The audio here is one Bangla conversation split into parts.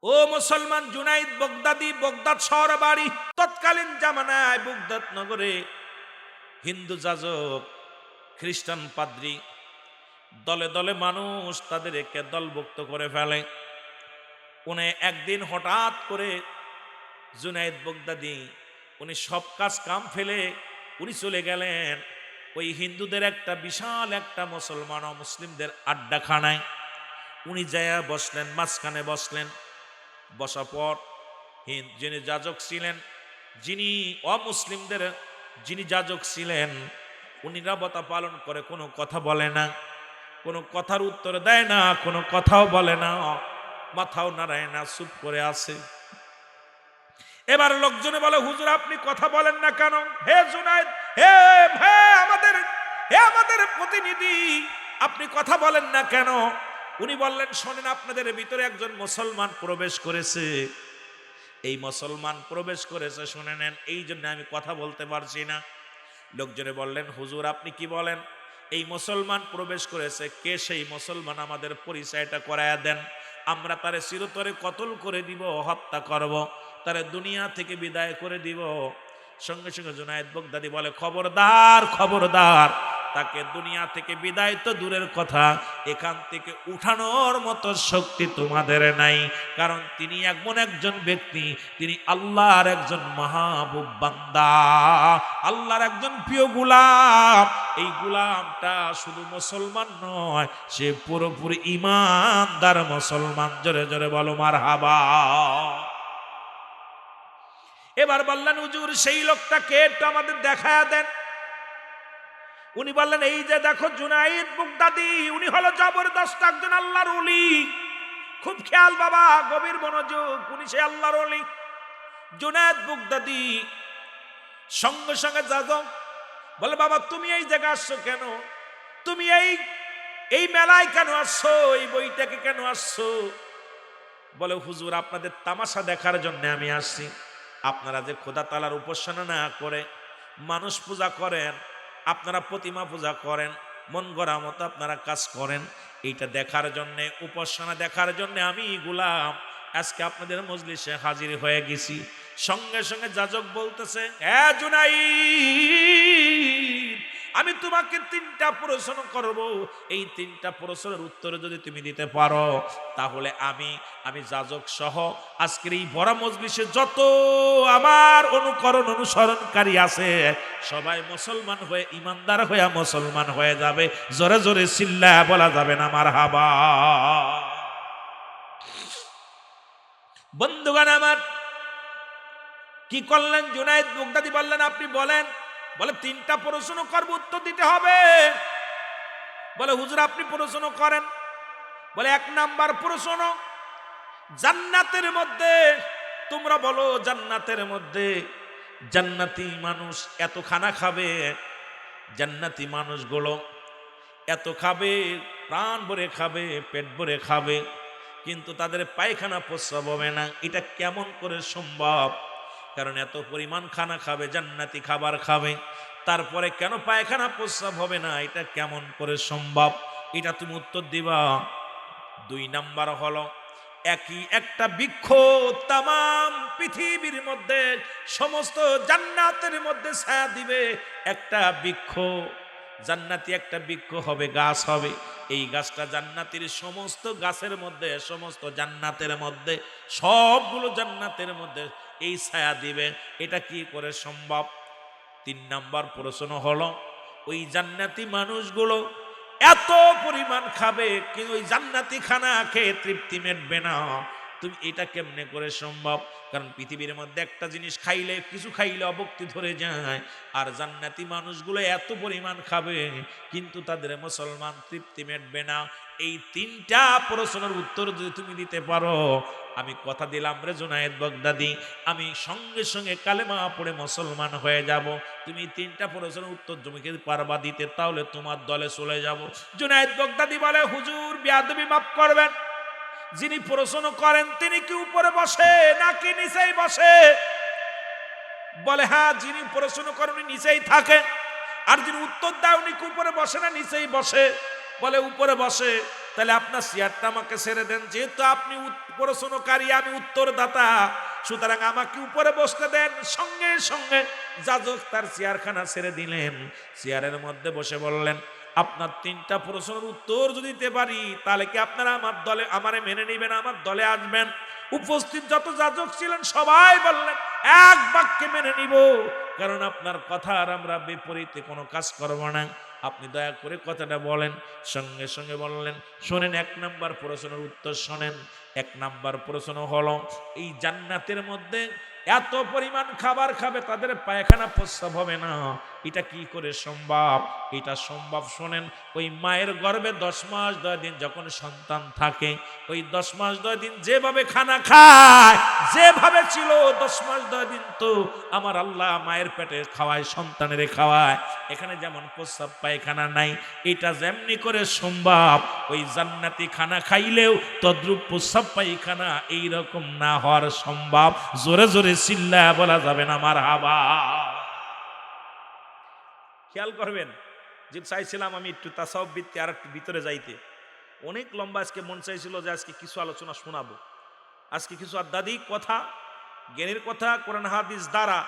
ও মুসলমান, জুনাইদ বগদাদি, বগদাদ শহর বাড়ি। তৎকালীন জামানায় বগদাদ নগরে হিন্দু যাজক, খ্রিস্টান পাদ্রী, দলে দলে মানুষ তাদের একে দলভুক্ত করে ফেলে। উনি একদিন হঠাৎ করে জুনাইদ বগদাদি উনি সব কাজ কাম ফেলে উনি চলে গেলেন ওই হিন্দুদের একটা বিশাল একটা মুসলমান ও মুসলিমদের আড্ডাখানায়। উনি যায়া বসলেন, মাঝখানে বসলেন। বসা পর যিনি যাজক ছিলেন, যিনি অমুসলিমদের যিনি যাজক ছিলেন, উনি নিরাপত্তা পালন করে, কোনো কথা বলে না, কোনো কথার উত্তর দেয় না, কোনো কথাও বলে না, মাথাও নাড়ায় না, চুপ করে আছে। এবার লোকজনে বলে, হুজুর আপনি কথা বলেন না কেন? হে জুনাইদ, হে হে আমাদের হে আমাদের প্রতিনিধি, আপনি কথা বলেন না কেন? উনি বললেন, শোনেন, আপনাদের ভিতরে একজন মুসলমান প্রবেশ করেছে। এই মুসলমান প্রবেশ করেছে, শুনে নেন, এই জন্য আমি কথা বলতে পারছি না। লোকজনে বললেন, হুজুর আপনি কি বলেন? এই মুসলমান প্রবেশ করেছে, কে সেই মুসলমান? আমাদের পরিচয়টা করায়া দেন, আমরা তারে চিরতরে কতল করে দিব, হত্যা করব, তারে দুনিয়া থেকে বিদায় করে দিব। সঙ্গে সঙ্গে জুনাইদ বগদাদি বলে, খবরদার খবরদার, তাকে দুনিয়া থেকে বিদায় তো দূরের কথা, এখান থেকে উঠানোর মতো শক্তি তোমাদের নাই। কারণ তিনি এমন একজন ব্যক্তি, তিনি আল্লাহর একজন মাহবুব বান্দা, আল্লাহর একজন প্রিয় গোলাম। এই গোলামটা শুধু মুসলমান নয়, সে পুরোপুরি ঈমানদার মুসলমান। জোরে জোরে বলো মারহাবা। এবার বললেন, হুজুর সেই লোকটাকে একটু আমাদের দেখায়া দেন। উনি বললেন, এই যে দেখো জুনাইদ বগদাদি, উনি হলো জবরদস্ত একজন আল্লাহর ওলি। খুব খেয়াল বাবা, গভীর মনোযোগ, উনি সে আল্লাহর ওলি। জুনাইদ বগদাদি সঙ্গে সঙ্গে যাজক বলে, বাবা তুমি এই জায়গায় আসছো কেন? তুমি এই মেলায় কেন আসছো? এই বইটাকে কেন আসছো? বলে, হুজুর আপনাদের তামাশা দেখার জন্য আমি আসছি। আপনারা যে খোদা তাআলার উপাসনা না করে মানুষ পূজা করেন, আপনারা প্রতিমা পূজা করেন, মন গড়া মতো আপনারা কাজ করেন, এইটা দেখার জন্যে, উপাসনা দেখার জন্যে আমি গোলাম আজকে আপনাদের মজলিসে হাজির হয়ে গেছি। সঙ্গে সঙ্গে যাজক বলতেছে, হ্যাঁ জুনাইদ, আমি তোমাকে 3টা প্রশ্ন করব। এই 3টা প্রশ্নের উত্তর যদি তুমি দিতে পারো, তাহলে আমি যাজক সহ আজকের এই বড় মজলিসে যত আমার অনুসরণকারী আছে, সবাই মুসলমান হয়ে, ইমানদার হয়ে মুসলমান হয়ে যাবে। জোরে জোরে চিল্লায়া বলা যাবে না মারহাবা। বন্ধুগণ আমার, কি করলেন? জুনাইদ বগদাদি বললেন, আপনি বলেন। বলে, 3টা প্রশ্ন করব, উত্তর দিতে হবে। বলে, হুজুর আপনি প্রশ্ন করেন। বলে, 1 নাম্বার প্রশ্ন, জান্নাতের মধ্যে তোমরা বলো, জান্নাতের মধ্যে জান্নাতি মানুষ এত খানা খাবে, জান্নাতি মানুষগুলো এত খাবে, প্রাণ ভরে খাবে, পেট ভরে খাবে, কিন্তু তাদের পায়খানা প্রস্রাব হবে না। এটা কেমন করে সম্ভব? কারণ এত পরিমাণ খানা খাবে, জান্নাতি খাবার খাবে, তারপরে কেন পায়খানা প্রস্রাব হবে না? এটা কেমন করে সম্ভব? এটা তুমি উত্তর দিবা। 2 নাম্বার হলো, একই একটা বৃক্ষ তামাম পৃথিবীর মধ্যে সমস্ত জান্নাতের মধ্যে ছায়া দিবে। একটা বৃক্ষ, জান্নাতি একটা বৃক্ষ হবে, গাছ হবে। এই গাছটা জান্নাতের সমস্ত গাছের মধ্যে, সমস্ত জান্নাতের মধ্যে, সবগুলো জান্নাতের মধ্যে এই ছায়া দিবে। এটা কি করে সম্ভব? 3 নাম্বার প্রশ্ন হলো, ওই জান্নাতি মানুষগুলো এত পরিমাণ খাবে, কিন্তু ওই জান্নাতি খানা খেয়ে তৃপ্তি মেটবে না। তুমি এটা কেমনে করে সম্ভব? কারণ পৃথিবীর মধ্যে একটা জিনিস খাইলে, কিছু খাইলে অভক্তি ধরে যায়, আর জান্নাতি মানুষগুলো এত পরিমাণ খাবে, কিন্তু তাদের মুসলমান তৃপ্তি মেটবে না। এই 3টা প্রশ্নের উত্তর যদি তুমি দিতে পারো, আমি কথা দিলাম রে জুনাইদ বগদাদি, আমি সঙ্গে সঙ্গে কালেমা পড়ে মুসলমান হয়ে যাব। তুমি 3টা প্রশ্নের উত্তর তুমি যদি পারবা দিতে, তাহলে তোমার দলে চলে যাব। জুনাইদ বগদাদি বলে, হুজুর বেয়াদবি মাফ করবেন, যিনি প্রশ্ন করেন তিনি কি উপরে বসে নাকি নিচেই বসে? বলে, হ্যাঁ, যিনি প্রশ্ন করেন উনি নিচেই থাকে। আর যিনি উত্তর দেয় উনি কি উপরে বসে না নিচেই বসে? বলে, উপরে বসে। তাহলে আপনার চেয়ারটা আমাকে ছেড়ে দেন, যেহেতু আপনি প্রশ্নকারী, আমি উত্তরদাতা, সুতরাং আমাকে উপরে বসতে দেন। সঙ্গে সঙ্গে যাজক তার চেয়ারখানা ছেড়ে দিলেন, চেয়ারের মধ্যে বসে বললেন, আপনার 3টা প্রশ্নের উত্তর যদি দিতে পারি তাহলে কি আপনারা আমার দলে আমারে মেনে নেবেন, আমার দলে আসবেন? উপস্থিত যত যাজক ছিলেন সবাই বললেন, এক বাক্যে মেনে নিব, কারণ আপনার কথা আর আমরা বিপরীতে কোনো কাজ করব না, আপনি দয়া করে কথাটা বলেন। সঙ্গে সঙ্গে বললেন, শোনেন 1 নাম্বার প্রশ্নের উত্তর শোনেন। 1 নাম্বার প্রশ্ন হলো, এই জান্নাতের মধ্যে এত পরিমাণ খাবার খাবে তাদের পায়খানা প্রস্রাব হবে না, এটা কি করে সম্ভব? এটা সম্ভব শোনেন, ওই মায়ের গর্ভে 10 মাস 10 দিন যখন সন্তান থাকে, ওই 10 মাস 10 দিন যেভাবে খানা খায়, যেভাবে ছিল 10 মাস 10 দিন তো আমার আল্লাহ মায়ের পেটে খাওয়ায়, সন্তানের খাওয়ায়। এখানে যেমন প্রস্রাব পায়খানা নাই, এটা যেমনি করে সম্ভব ওই জান্নাতি খানা খাইলেও তদ্রূপ প্রস্রাব পায়খানা এইরকম না হওয়ার সম্ভব। জোরে জোরে চিল্লায়া বলা যাবে না মারহাবা। খেয়াল করবেন যে চাইছিলাম আমি একটু তাসাউফ ভিত্তি আর একটু ভিতরে যাইতে, অনেক লম্বা আজকে মন চাইছিল যে আজকে কিছু আলোচনা শোনাবো, আজকে কিছু আধ্যাত্মিক কথা, জ্ঞানের কথা, কোরআন হাদিস দ্বারা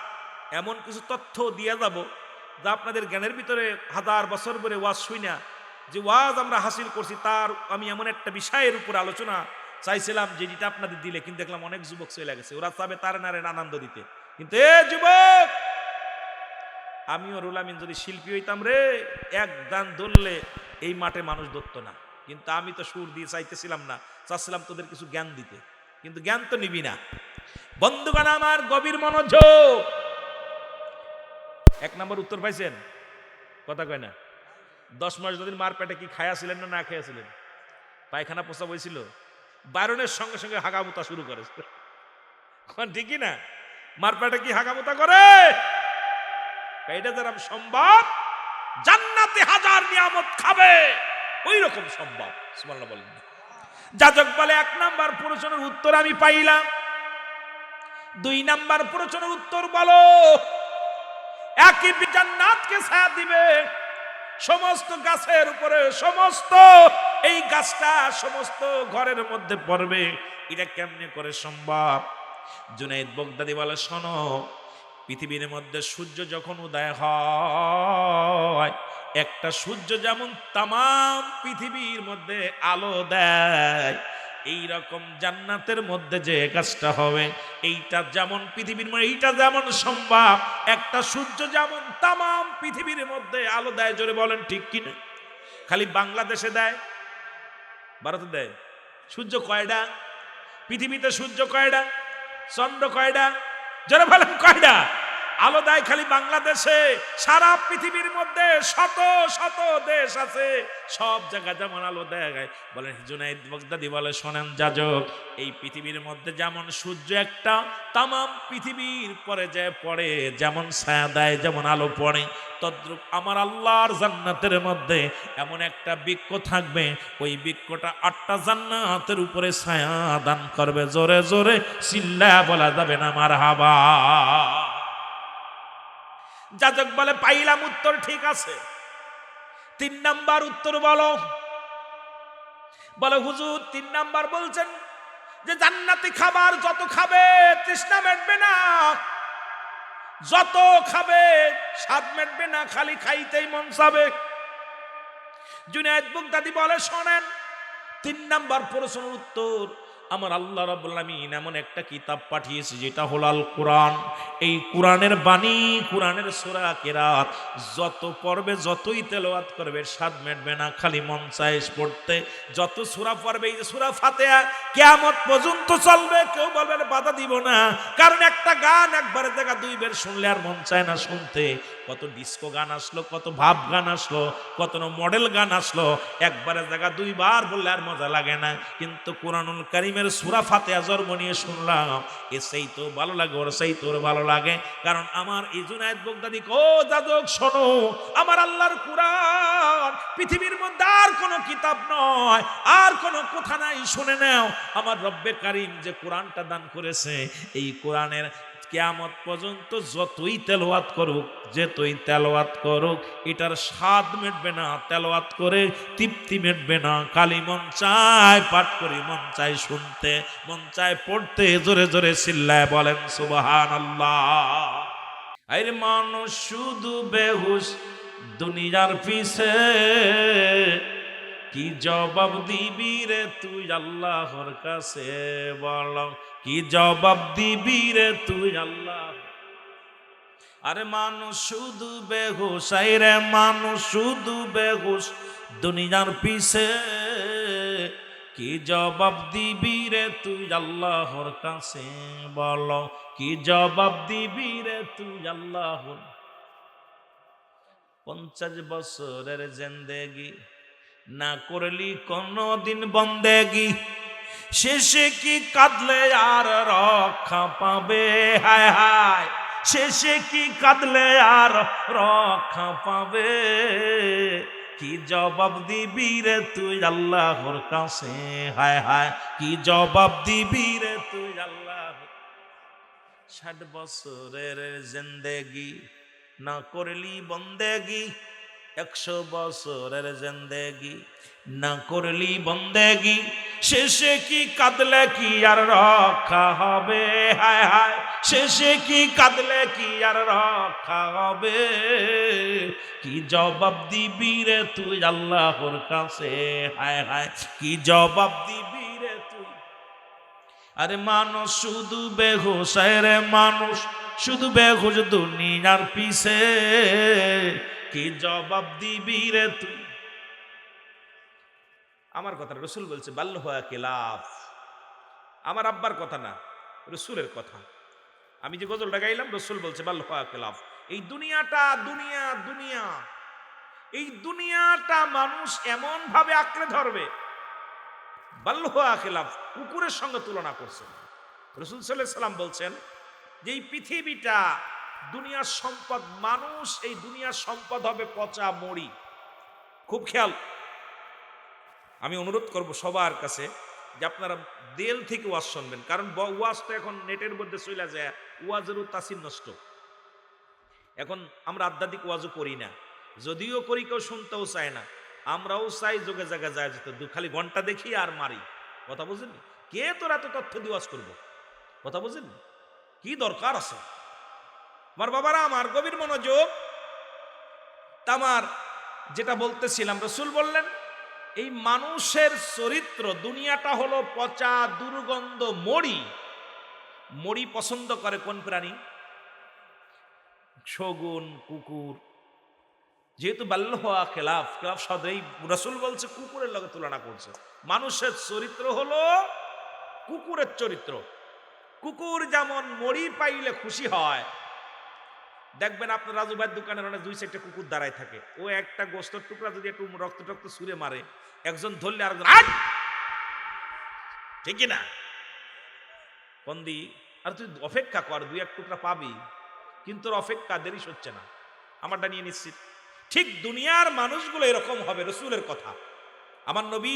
এমন কিছু তথ্য দিয়ে যাব যা আপনাদের জ্ঞানের ভিতরে 1000 বছর ধরে ওয়াজ শুইনা যে ওয়াজ আমরা হাসিল করছি, তার আমি এমন একটা বিষয়ের উপর আলোচনা চাইছিলাম যেটা আপনাদের দিলে, কিন্তু দেখলাম অনেক যুবক চলে গেছে, ওরা চাবে তার নারেন আনন্দ দিতে। কিন্তু এ যুবক, আমিও রুল আমিন যদি শিল্পী হইতাম রে, এক গান ধরলে এই মাঠে মানুষ ধরত না, কিন্তু আমি তো সুর দিয়ে চাইতেছিলাম না, চাচ্ছিলাম তোদের কিছু জ্ঞান দিতে, কিন্তু জ্ঞান তো নিবি না। বন্ধুগণ আমার, গভীর মনোযোগ। 1 নম্বর উত্তর পাইছেন? কথা কয় না। 10 মাস যদি মার পেটে কি খাইয়াছিলেন না না খাইয়াছিলেন? পায়খানা প্রস্রাব হয়েছিল, বারণের সঙ্গে সঙ্গে হাগামুতা শুরু করে, ঠিকই না? মার পেটে কি হাগামুতা করে? এটা যারা সম্ভব, জান্নাতে 1000 নিয়ামত খাবে, ওই রকম সম্ভব। সুবহানাল্লাহ বলেন। যাজক বলে 1 নাম্বার প্রশ্নের উত্তর আমি পাইলাম। 2 নাম্বার প্রশ্নের উত্তর বলো। একই জান্নাতকে ছায়া দিবে সমস্ত গাছের উপরে, সমস্ত এই গাছটা সমস্ত ঘরের মধ্যে পড়বে, এটা কেমনে করে সম্ভব? জুনাইদ বাগদাদী বলে, শোনো, পৃথিবীর মধ্যে সূর্য যখন উদয় হয়, একটা সূর্য যেমন তামাম পৃথিবীর মধ্যে আলো দেয়, এই রকম জান্নাতের মধ্যে যে গাছটা হবে এইটা যেমন পৃথিবীর মধ্যে, এইটা যেমন সম্ভব একটা সূর্য যেমন তামাম পৃথিবীর মধ্যে আলো দেয়। জোরে বলেন ঠিক কিনা? খালি বাংলাদেশে দেয়, ভারতে দেয়? সূর্য কয়টা? পৃথিবীতে সূর্য কয়টা? চন্দ্র কয়টা? জোরে বলেন কয়টা? আলো দেয় খালি বাংলাদেশে, সারা পৃথিবীর মধ্যে শত শত দেশ আছে, সব জায়গা যেমন আলো দেয়। বলেন জুনাইদ বাগদাদী বলে, শোনেন যাজক, এই পৃথিবীর মধ্যে যেমন সূর্য একটা তামাম পৃথিবীর পরে যে পড়ে, যেমন ছায়া দেয়, যেমন আলো পড়ে, তদ্রূপ আমার আল্লাহর জান্নাতের মধ্যে এমন একটা বৃক্ষ থাকবে, ওই বৃক্ষটা 8টা জান্নাতের উপরে ছায়া দান করবে। জোরে জোরে চিল্লায়া বলা যাবে না মারহাবা। যাজক বলে, পাইলাম উত্তর, ঠিক আছে। 3 নাম্বার উত্তর বলো। বলে হুজুর 3 নাম্বার বলছেন যে জান্নাতি খাবার যত খাবে তৃষ্ণা মেটবে না, যত খাবে স্বাদ মেটবে না, খালি খাইতেই মন চাবে। জুনাইদ বাগদাদী বলে, শোনেন, 3 নাম্বার প্রশ্নের উত্তর, আমার আল্লাহ রাব্বুল আলামিন এমন একটা কিতাব পাঠিয়েছে যেটা হলো আল কোরআন। এই কোরআনের বাণী, কোরআনের সূরা কেরাত যত পড়বে, যতই তেলাওয়াত করবে স্বাদ মেটবে না, খালি মন চায় পড়তে। যত সূরা পড়বে, এই যে সূরা ফাতিহা কিয়ামত পর্যন্ত চলবে, কেউ বলবে বাধা দিব না, কারণ একটা গান একবারের জায়গা 2 বার শুনলে আর মন চায় না শুনতে। কত ডিস্কো গান আসলো, কত ভাব গান আসলো, কত মডেল গান আসলো, একবারের জায়গা 2 বার বললে আর মজা লাগে না। কিন্তু কোরআনুল কারীমের সূরা ফাতিহা জন্ম নিয়ে শুনলাম, এসেই তো ভালো লাগে, ওর সেই তোর ভালো লাগে। কারণ আমার এই জুনাইদ বাগদাদী, ও যাজক শোনো, আমার আল্লাহর কোরআন পৃথিবীর মধ্যে আর কোনো কিতাব নয়, আর কোনো কথা নাই। শুনে নাও, আমার রব্বে কারীম যে কোরআনটা দান করেছে, এই কোরআনের কিয়ামত পর্যন্ত যতই তেলাওয়াত করুক, যেতই তেলাওয়াত করুক, এটার স্বাদ মিটবে না, তেলাওয়াত করে তৃপ্তি মিটবে না। খালি মন চায় পাঠ করি, মন চায় শুনতে, মন চায় পড়তে। জোরে জোরে চিল্লায় বলেন সুবহানাল্লাহ। আরে মানুষ শুধু বেহুশ দুনিয়ার পিছে, কি জবাব দিবি রে তুই আল্লাহর কাছে বল, কি জবাব দিবি রে তুই আল্লাহ। আরে মানুষ শুধু বেহুশ, আরে মানুষ শুধু বেহুশ দুনিয়ার পিছে, কি জবাব দিবি রে তুই আল্লাহর কাছে বল, কি জবাব দিবি রে তুই আল্লাহর। 50 বছরের জিন্দেগি না করলি কোনদিন বন্দেগি, শেষে কি কাঁদলে আর রক্ষা পাবে? হায় হায়, শেষে কি কাঁদলে আর রক্ষা পাবে? কি জবাব দিবি রে তুই আল্লাহর কাছে? হায় হায়, কি জবাব দিবি রে তুই আল্লাহ। 60 বছরের জিন্দেগি না করলি বন্দেগি, 100 বছরের জিন্দেগি না করলি বন্দেগি, শেষে কি কাঁদলে কি আর রক্ষা হবে? হায় হায়, শেষে কি কাঁদলে কি আর রক্ষা হবে? কি জবাব দিবি রে তুই আল্লাহর কাছে? হায় হায়, কি জবাব দিবি রে তুই? আরে মানুষ শুধু বেহুশ, রে মানুষ শুধু বেহুশ দুনিয়ার পিছে, কি জবাব দিবি রে তুই? আমার কথা রসুল বলছে, বাল্য হওয়া কেলাফ। আমার আব্বার কথা না, রসুলের কথা। আমি যে গজলটা গাইলাম, রসুল বলছে বাল্য হওয়া কেলাফ। এই দুনিয়াটা দুনিয়া দুনিয়া, এই দুনিয়াটা মানুষ এমন ভাবে আঁকড়ে ধরবে, বাল্য হওয়া কেলাফ, কুকুরের সঙ্গে তুলনা করছে। রসুল সাল্লাল্লাহু আলাইহি সাল্লাম বলছেন যে এই পৃথিবীটা দুনিয়ার সম্পদ, মানুষ এই দুনিয়ার সম্পদ হবে পচা মরি। খুব খেয়াল, আমি অনুরোধ করব সবার কাছে যে আপনারা দিল থেকে ওয়াজ শুনবেন, কারণ ওয়াজ তো এখন নেটের মধ্যে চলে যায়, ওয়াজেরও তাসির নষ্ট। এখন আমরা আধ্যাত্মিক ওয়াজও করি না, যদিও করি কেউ শুনতেও চায় না। আমরাও চাই যোগে জায়গা যায় যেতে, খালি ঘন্টা দেখি আর মারি। কথা বুঝেন? কে তোর এত তথ্য দিয়ে ওয়াজ করবো? কথা বুঝেন? কি দরকার আছে? আমার বাবারা, আমার গভীর মনোযোগ। আমার যেটা বলতেছিলাম, রসুল বললেন এই মানুষের চরিত্র, দুনিয়াটা হলো পচা দুর্গন্ধ মরি। মরি পছন্দ করে কোন প্রাণী? শগুন, কুকুর। যেহেতু বাল্য হওয়া খেলাফ, খেলাফ সদাই রসুল বলছে কুকুরের লগে তুলনা করছে। মানুষের চরিত্র হলো কুকুরের চরিত্র। কুকুর যেমন মরি পাইলে খুশি হয়, দেখবেন আপনার রাজু ভাইয়ের দোকানের অনেক 2-4টা কুকুর দাঁড়ায় থাকে। ও একটা গোস্তের টুকরা যদি একটু রক্ত টক্ত ছুঁড়ে মারে, একজন ধরলে আরেকজন ঠিক না বন্দি, আর তুই অপেক্ষা কর, 2-1 টুকরা পাবি, কিন্তু অপেক্ষা দেরি হচ্ছে না, আমারটা নিয়ে নিশ্চিত। ঠিক দুনিয়ার মানুষগুলো এরকম হবে। রসুলের কথা আমার নবী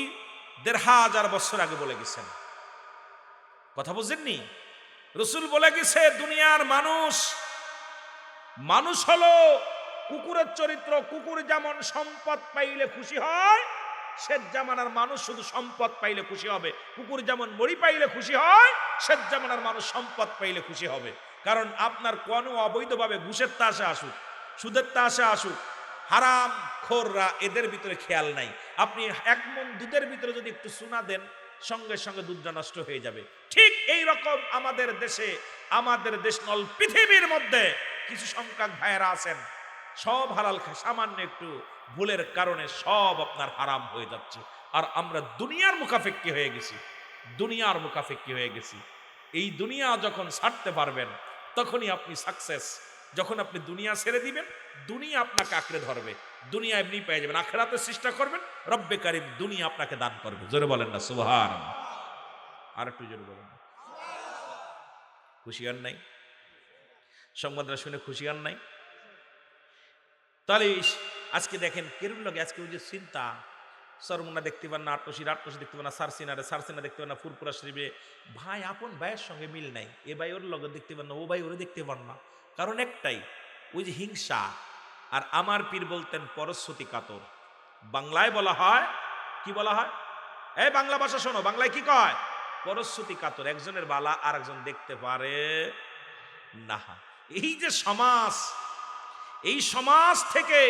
1500 বছর আগে বলে গেছেন। কথা বুঝেননি? রসুল বলে গেছে দুনিয়ার মানুষ, মানুষ হলো কুকুরের চরিত্র। কুকুর যেমন সম্পদ পাইলে খুশি হয়, শেষ জামানার মানুষ শুধু সম্পদ পাইলে খুশি হবে। কুকুর যেমন মরি পাইলে খুশি হয়, শেষ জামানার মানুষ সম্পদ পাইলে খুশি হবে। কারণ আপনার কোনো অবৈধভাবে ঘুষের তাসে আসুক, সুদের তাসে আসুক, হারাম খোররা, এদের ভিতরে খেয়াল নাই। আপনি 1 মণ দুধের ভিতরে যদি একটু চুনা দেন, সঙ্গে সঙ্গে দুধটা নষ্ট হয়ে যাবে। ঠিক এই রকম আমাদের দেশে, আমাদের দেশ নল পৃথিবীর মধ্যে কিছু সংখ্যক ভাইয়েরা আছেন, সব হালাল খায়, সামান্য একটু ভুলের কারণে সব আপনার হারাম হয়ে যাচ্ছে। আর আমরা দুনিয়ার মুখাফেক্কি হয়ে গেছি, দুনিয়ার মুখাফেক্কি হয়ে গেছি। এই দুনিয়া যখন ছাড়তে পারবেন, তখনই আপনি সাকসেস। যখন আপনি দুনিয়া ছেড়ে দিবেন, দুনিয়া আপনাকে আঁকড়ে ধরবে, দুনিয়া এমনি পেয়ে যাবেন। আখিরাতের চেষ্টা করবেন, রব্বে কারীম দুনিয়া আপনাকে দান করবে। জোরে বলেন না সুবহানাল্লাহ। আর একটু জোরে বলেন। খুশি হন নাই? সংবাদটা শুনে খুশি হন নাই? তাহলে আজকে দেখেন কেরুর লগে আজকে ওই যে চিন্তা, সরমুনা দেখতে পান না, আট্টসি দেখতে পান না, সারসিনা দেখতে পান না, ফুরপুরা শরীফে ভাই আপন ভাইয়ের সঙ্গে মিল নাই, এ ভাই ওর লগে দেখতে পান না, ও ভাই ওরে দেখতে পান না। কারণ একটাই, ওই যে হিংসা। আর আমার পীর বলতেন পরশ্রুতি কাতর। বাংলায় বলা হয়, কি বলা হয়? এই বাংলা ভাষা শোনো, বাংলায় কি কয়? পরশ্রুতি কাতর, একজনের বালা আর একজন দেখতে পারে না। এই যে সমাজ, এই সমাজ থেকে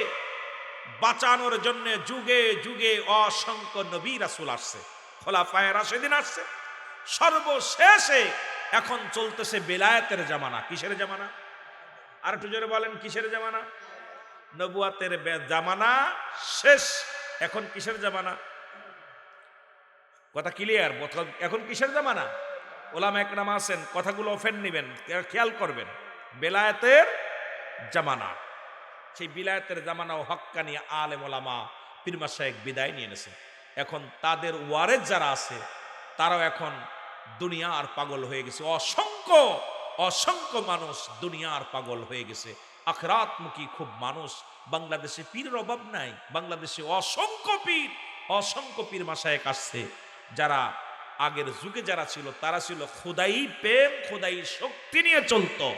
বাঁচানোর জন্য যুগে যুগে অসংখ্য নবী রাসূল আসছে, খোলাফায়ে রাশিদিন আসছে, সর্বশেষে এখন চলতেছে বেলায়েতের জামানা। কিসের জামানা? আর একটু জোরে বলেন, কিসের জামানা? নবুয়াতের জামানা শেষ, এখন কিসের জামানা? কথা ক্লিয়ার? এখন কিসের জামানা? ওলামা একরাম আছেন, কথাগুলো অফেন নেবেন, খেয়াল করবেন। বেলায়েতের জামানা, সেই বিলায়েতের জামানা ও হক্কানি আলেম ওলামা পীর মাশায়েখ বিদায় নিয়ে এনেছে। এখন তাদের ওয়ারেস যারা আছে তারাও এখন দুনিয়ার পাগল হয়ে গেছে। অসংখ্য অসংখ্য মানুষ দুনিয়ার পাগল হয়ে গেছে, আখিরাতমুখী খুব মানুষ। বাংলাদেশে পীরের অভাব নাই, বাংলাদেশে অসংখ্য পীর মাশায়েখ আসছে। যারা আগের যুগে যারা ছিল তারা ছিল খোদাই প্রেম, খোদাই শক্তি নিয়ে চলতো।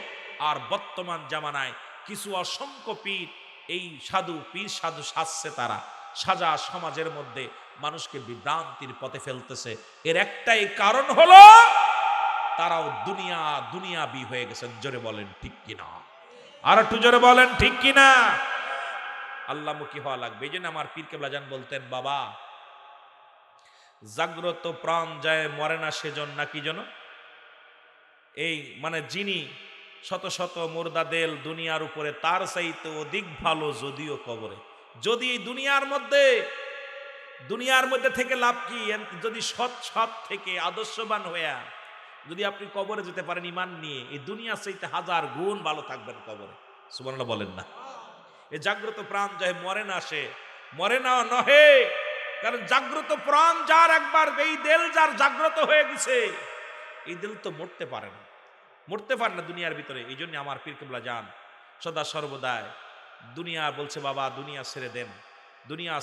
আর বর্তমান জামানায় কিছু অসংখ্য পীর, এই পীর সাধু সাজছে, তারা সাজা সমাজের মধ্যে মানুষকে বিভ্রান্তির পথে ফেলতেছে। এর একটাই কারণ হলো তারাও দুনিয়াবি হয়ে গেছেন। জোরে বলেন ঠিক কিনা? আর একটু জোরে বলেন ঠিক কিনা? আল্লাহমুখী হওয়া লাগবে। এই জন্য আমার পীর কেবলা জান বলতেন, বাবা জাগ্রত প্রাণ যায় মরে না সেজন, না কি যেন, এই মানে যিনি শত শত মুর্দা দেল দুনিয়ার উপরে, তার চাইতে অধিক ভালো যদিও কবরে। যদি দুনিয়ার মধ্যে থেকে লাভ কি? যদি সৎ থেকে আদর্শবান হইয়া যদি আপনি কবরে যেতে পারেন ইমান নিয়ে, এই দুনিয়া চাইতে 1000 গুণ ভালো থাকবেন কবরে। সুবহানাল্লাহ বলেন না? এই জাগ্রত প্রাণ যায় মরে না, সে মরে না নহে। কারণ জাগ্রত প্রাণ যার, একবার এই দেল যার জাগ্রত হয়ে গেছে, এই দিল তো মরতে পারে না দুনিয়ার ভিতরে। এই জন্য আমার পীর কেবলা জান সদা সর্বদায় দুনিয়া বলছে, বাবা দুনিয়া ছেড়ে দেন, দুনিয়া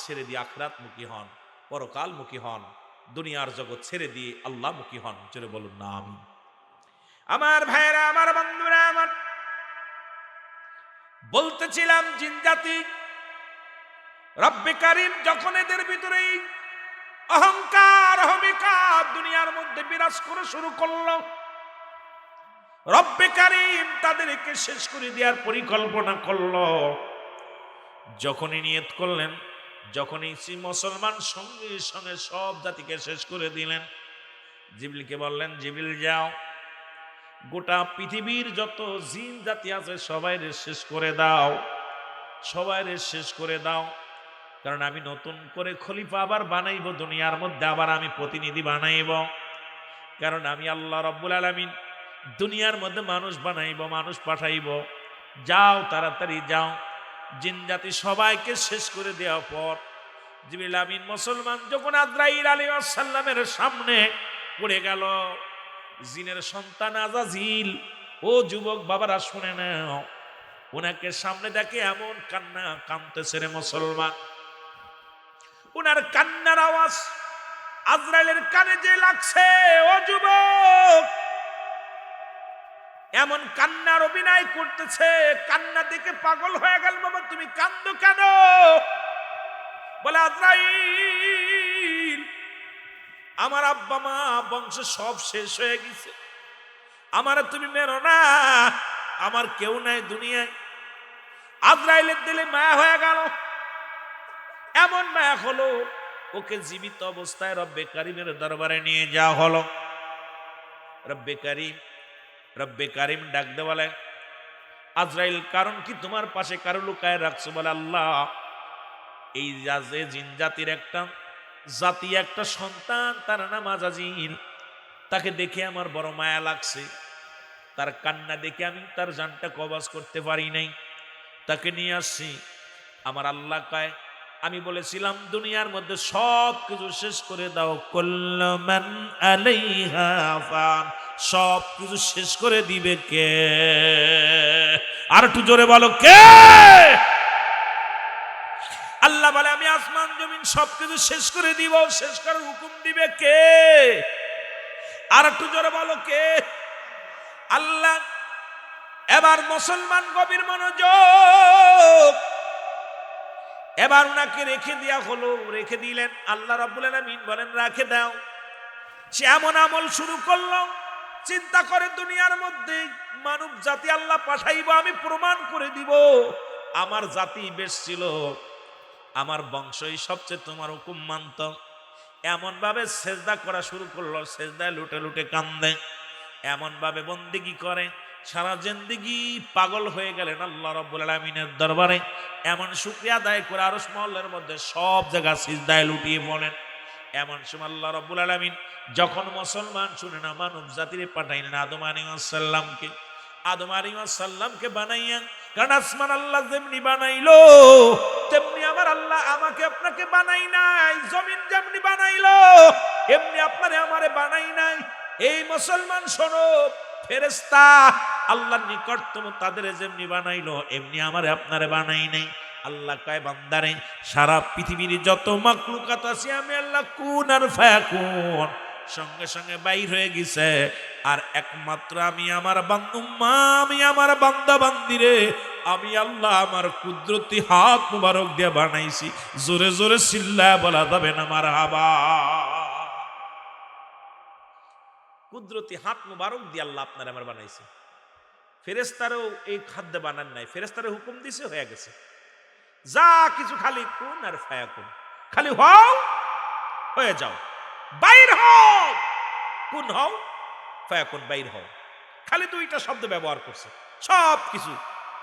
ছেড়ে দিয়ে আখিরাত মুখী হন, পরকাল মুখী হন, দুনিয়ার জগৎ ছেড়ে দিয়ে আল্লাহ মুখী হন। জোরে বলুন না আমিন। আমার ভাইরা, আমার বন্ধুরা, আমার বলতেছিলাম জিন জাতি, রব্বে কারীম যখন এদের ভিতরে অহংকার অহমিকা দুনিয়ার মধ্যে বিরাজ করে শুরু করলো, রব্বে কারীম তাদেরকে শেষ করে দেওয়ার পরিকল্পনা করলো। যখনই নিয়ত করলেন, যখনই মুসলমান সঙ্গে সঙ্গে সব জাতিকে শেষ করে দিলেন। জিবরিলকে বললেন, জিবরিল যাও, গোটা পৃথিবীর যত জিন জাতি আছে সবাইরে শেষ করে দাও, কারণ আমি নতুন করে খলিফা আবার বানাইব দুনিয়ার মধ্যে, আবার আমি প্রতিনিধি বানাইব। কারণ আমি আল্লাহ রাব্বুল আলামিন দুনিয়ার মধ্যে মানুষ বানাইব, মানুষ পাঠাইব। যাও, তাড়াতাড়ি যাও। জিন জাতি সবাইকে শেষ করে দেওয়ার পর জিবরিল আমিন মুসলমান যখন আজরাইল আলাইহিস সালামের সামনে পড়ে গেল, জিনের সন্তান আজাজিল, ও যুবক বাবারা শুনে নাও, ওনাকে সামনে দেখে এমন কান্না কাঁদতেছে রে মুসলমান। ওনার কান্নার আওয়াজ আজরাইলের কানে যে লাগছে, ও যুবক, এমন কান্নার অভিনয় করতেছে, কান্না দেখে পাগল হয়ে গেল। বাবা তুমি কান্দো কেন? বলে, আজরাইল, আমার আব্বা মা বংশ সব শেষ হয়ে গেছে, আমার তুমি মেরো না, আমার কেউ নাই দুনিয়ায়। আজরাইলের দিলে মায়া হয়ে গেল, এমন মায়া হলো ওকে জীবিত অবস্থায় রব্বে কারিমের দরবারে নিয়ে যাওয়া হলো। রব্বে কারিম ডাক দে বলে, আজরাইল কারণ কি তোমার পাশে কারো লুকায় রাখছো? বলে, আল্লাহ, এই জিন জাতির একটা সন্তান, তার নাম আজাজিল, তাকে দেখে আমার বড় মায়া লাগছে, তার কান্না দেখে আমি তার জানটা কবজ করতে পারি নাই, তাকে নিয়ে আসছি। আমার আল্লাহ কয়, আমি বলেছিলাম দুনিয়ার মধ্যে সব কিছু শেষ করে দাও, কুল্লু মান আলাইহা ফান, সব কিছু শেষ করে দিবে কে? আর একটু জোরে বলো, কে? আল্লাহ বলে আমি আসমান জমিন সবকিছু শেষ করে দিব। শেষ করার হুকুম দিবে কে? আর একটু জোরে বলো কে? আল্লাহ। এবার মুসলমান গভীর মনোযোগ, এবার উনাকে রেখে দেয়া হলো। রেখে দিলেন। আল্লাহ রাব্বুল আলামিন বলেন রাখে দাও। সে এমন আমল শুরু করলো, চিন্তা করে দুনিয়ার মধ্যে মানব জাতি আল্লাহ পাঠাইব, আমি প্রমাণ করে দিব আমার জাতি বেশ ছিল, আমার বংশই সবচেয়ে তোমার হুকুম মানত। এমন ভাবে সেজদা করা শুরু করলো, সেজদায় লুটে লুটে কান্দে, এমন ভাবে বন্দেগী করে সারা জিন্দেগি পাগল হয়ে গেলেন আল্লাহ রাব্বুল আলামিনের দরবারে। এমন শুকরিয়া আদায় করে আরশ মহলের মধ্যে সব জায়গা সিজদায় লুটিয়ে পড়েন। এমন সময় আল্লাহ রাব্বুল আলামিন যখন মুসলমান শুনে না, মানব জাতিরে পাঠাইলেন আদম আলাইহিস সালামকে। আদম আলাইহিস সালামকে বানাইয়া, কারণ আসমান আল্লাহ যেমনি বানাইলো তেমনি আমার আল্লাহ আমাকে আপনাকে বানাই নাই। জমিন যেমনি বানাইলো এমনি আপনারে আমারে বানাই নাই। এই মুসলমান শোনো, ফেরেশতা আল্লাহর নিকটতম তাদের যেমনি বানাইলো এমনি আমারে আপনারে বানাই নাই। আল্লাহ কয় বান্দারে, সারা পৃথিবীর যত মাখলুকাত আছে আমি আল্লাহ কুন আর ফায়াকুন সঙ্গে সঙ্গে বাইর হয়ে গেছে। আর একমাত্র আমি আমার বান্দুম্মা, আমি আমার বান্দা বান্দিরে আমি আল্লাহ আমার কুদরতি হাত মুবারক দিয়ে বানাইছি। জোরে জোরে চিল্লায়া বলা যাবে না মারহাবা। কুদরতি হাত মুবারক দিয়ে আল্লাহ আপনার আমার বানাইছে। ফেরেশতারও এই খাদ্য বানান নাই, ফেরেশতারে হুকুম দিছে, হয়ে গেছে। যা কিছু খালি কুন আর ফায়াকুন, খালি হও হয়ে যাও, বাইর হও, কুন হও ফায়াকুন বাইর হও। খালি দুইটা শব্দ ব্যবহার করছে। সব কিছু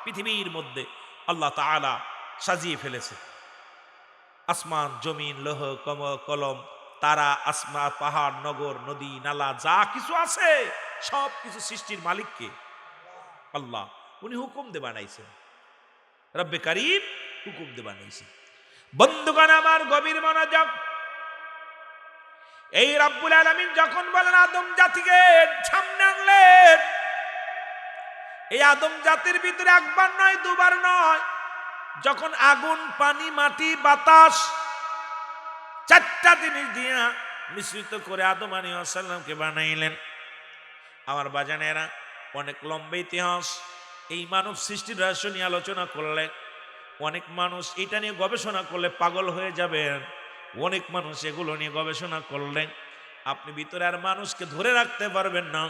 পৃথিবীর মধ্যে আল্লাহ তাআলা সাজিয়ে ফেলেছে। আসমান জমিন লৌহ কলম তারা, আসমা পাহাড় নগর নদী নালা যা কিছু আছে সব কিছু সৃষ্টির মালিককে আল্লাহ। উনি হুকুম দিয়ে বানাইছেন, রব্বে কারীম হুকুম দিয়ে বানাইছেন। বন্ধুগণ আমার গভীর মনোযোগ, এই রব্বুল আলামিন যখন বলেন আদম জাতিকে সামনে আনলেন, এই আদম জাতির ভিতরে একবার নয় দুবার নয়, যখন আগুন পানি মাটি বাতাস চারটা জিনিস দিয়া মিশ্রিত করে আদম আলাইহিস সালামকে বানাইলেন। আমার বাজানেরা, অনেক লম্বা ইতিহাস এই মানব সৃষ্টির রহস্য নিয়ে আলোচনা করলে অনেক মানুষ এটা নিয়ে গবেষণা করলে পাগল হয়ে যাবেন। অনেক মানুষ এগুলো নিয়ে গবেষণা করলে আপনি ভিতরে আর মানুষকে ধরে রাখতে পারবেন না।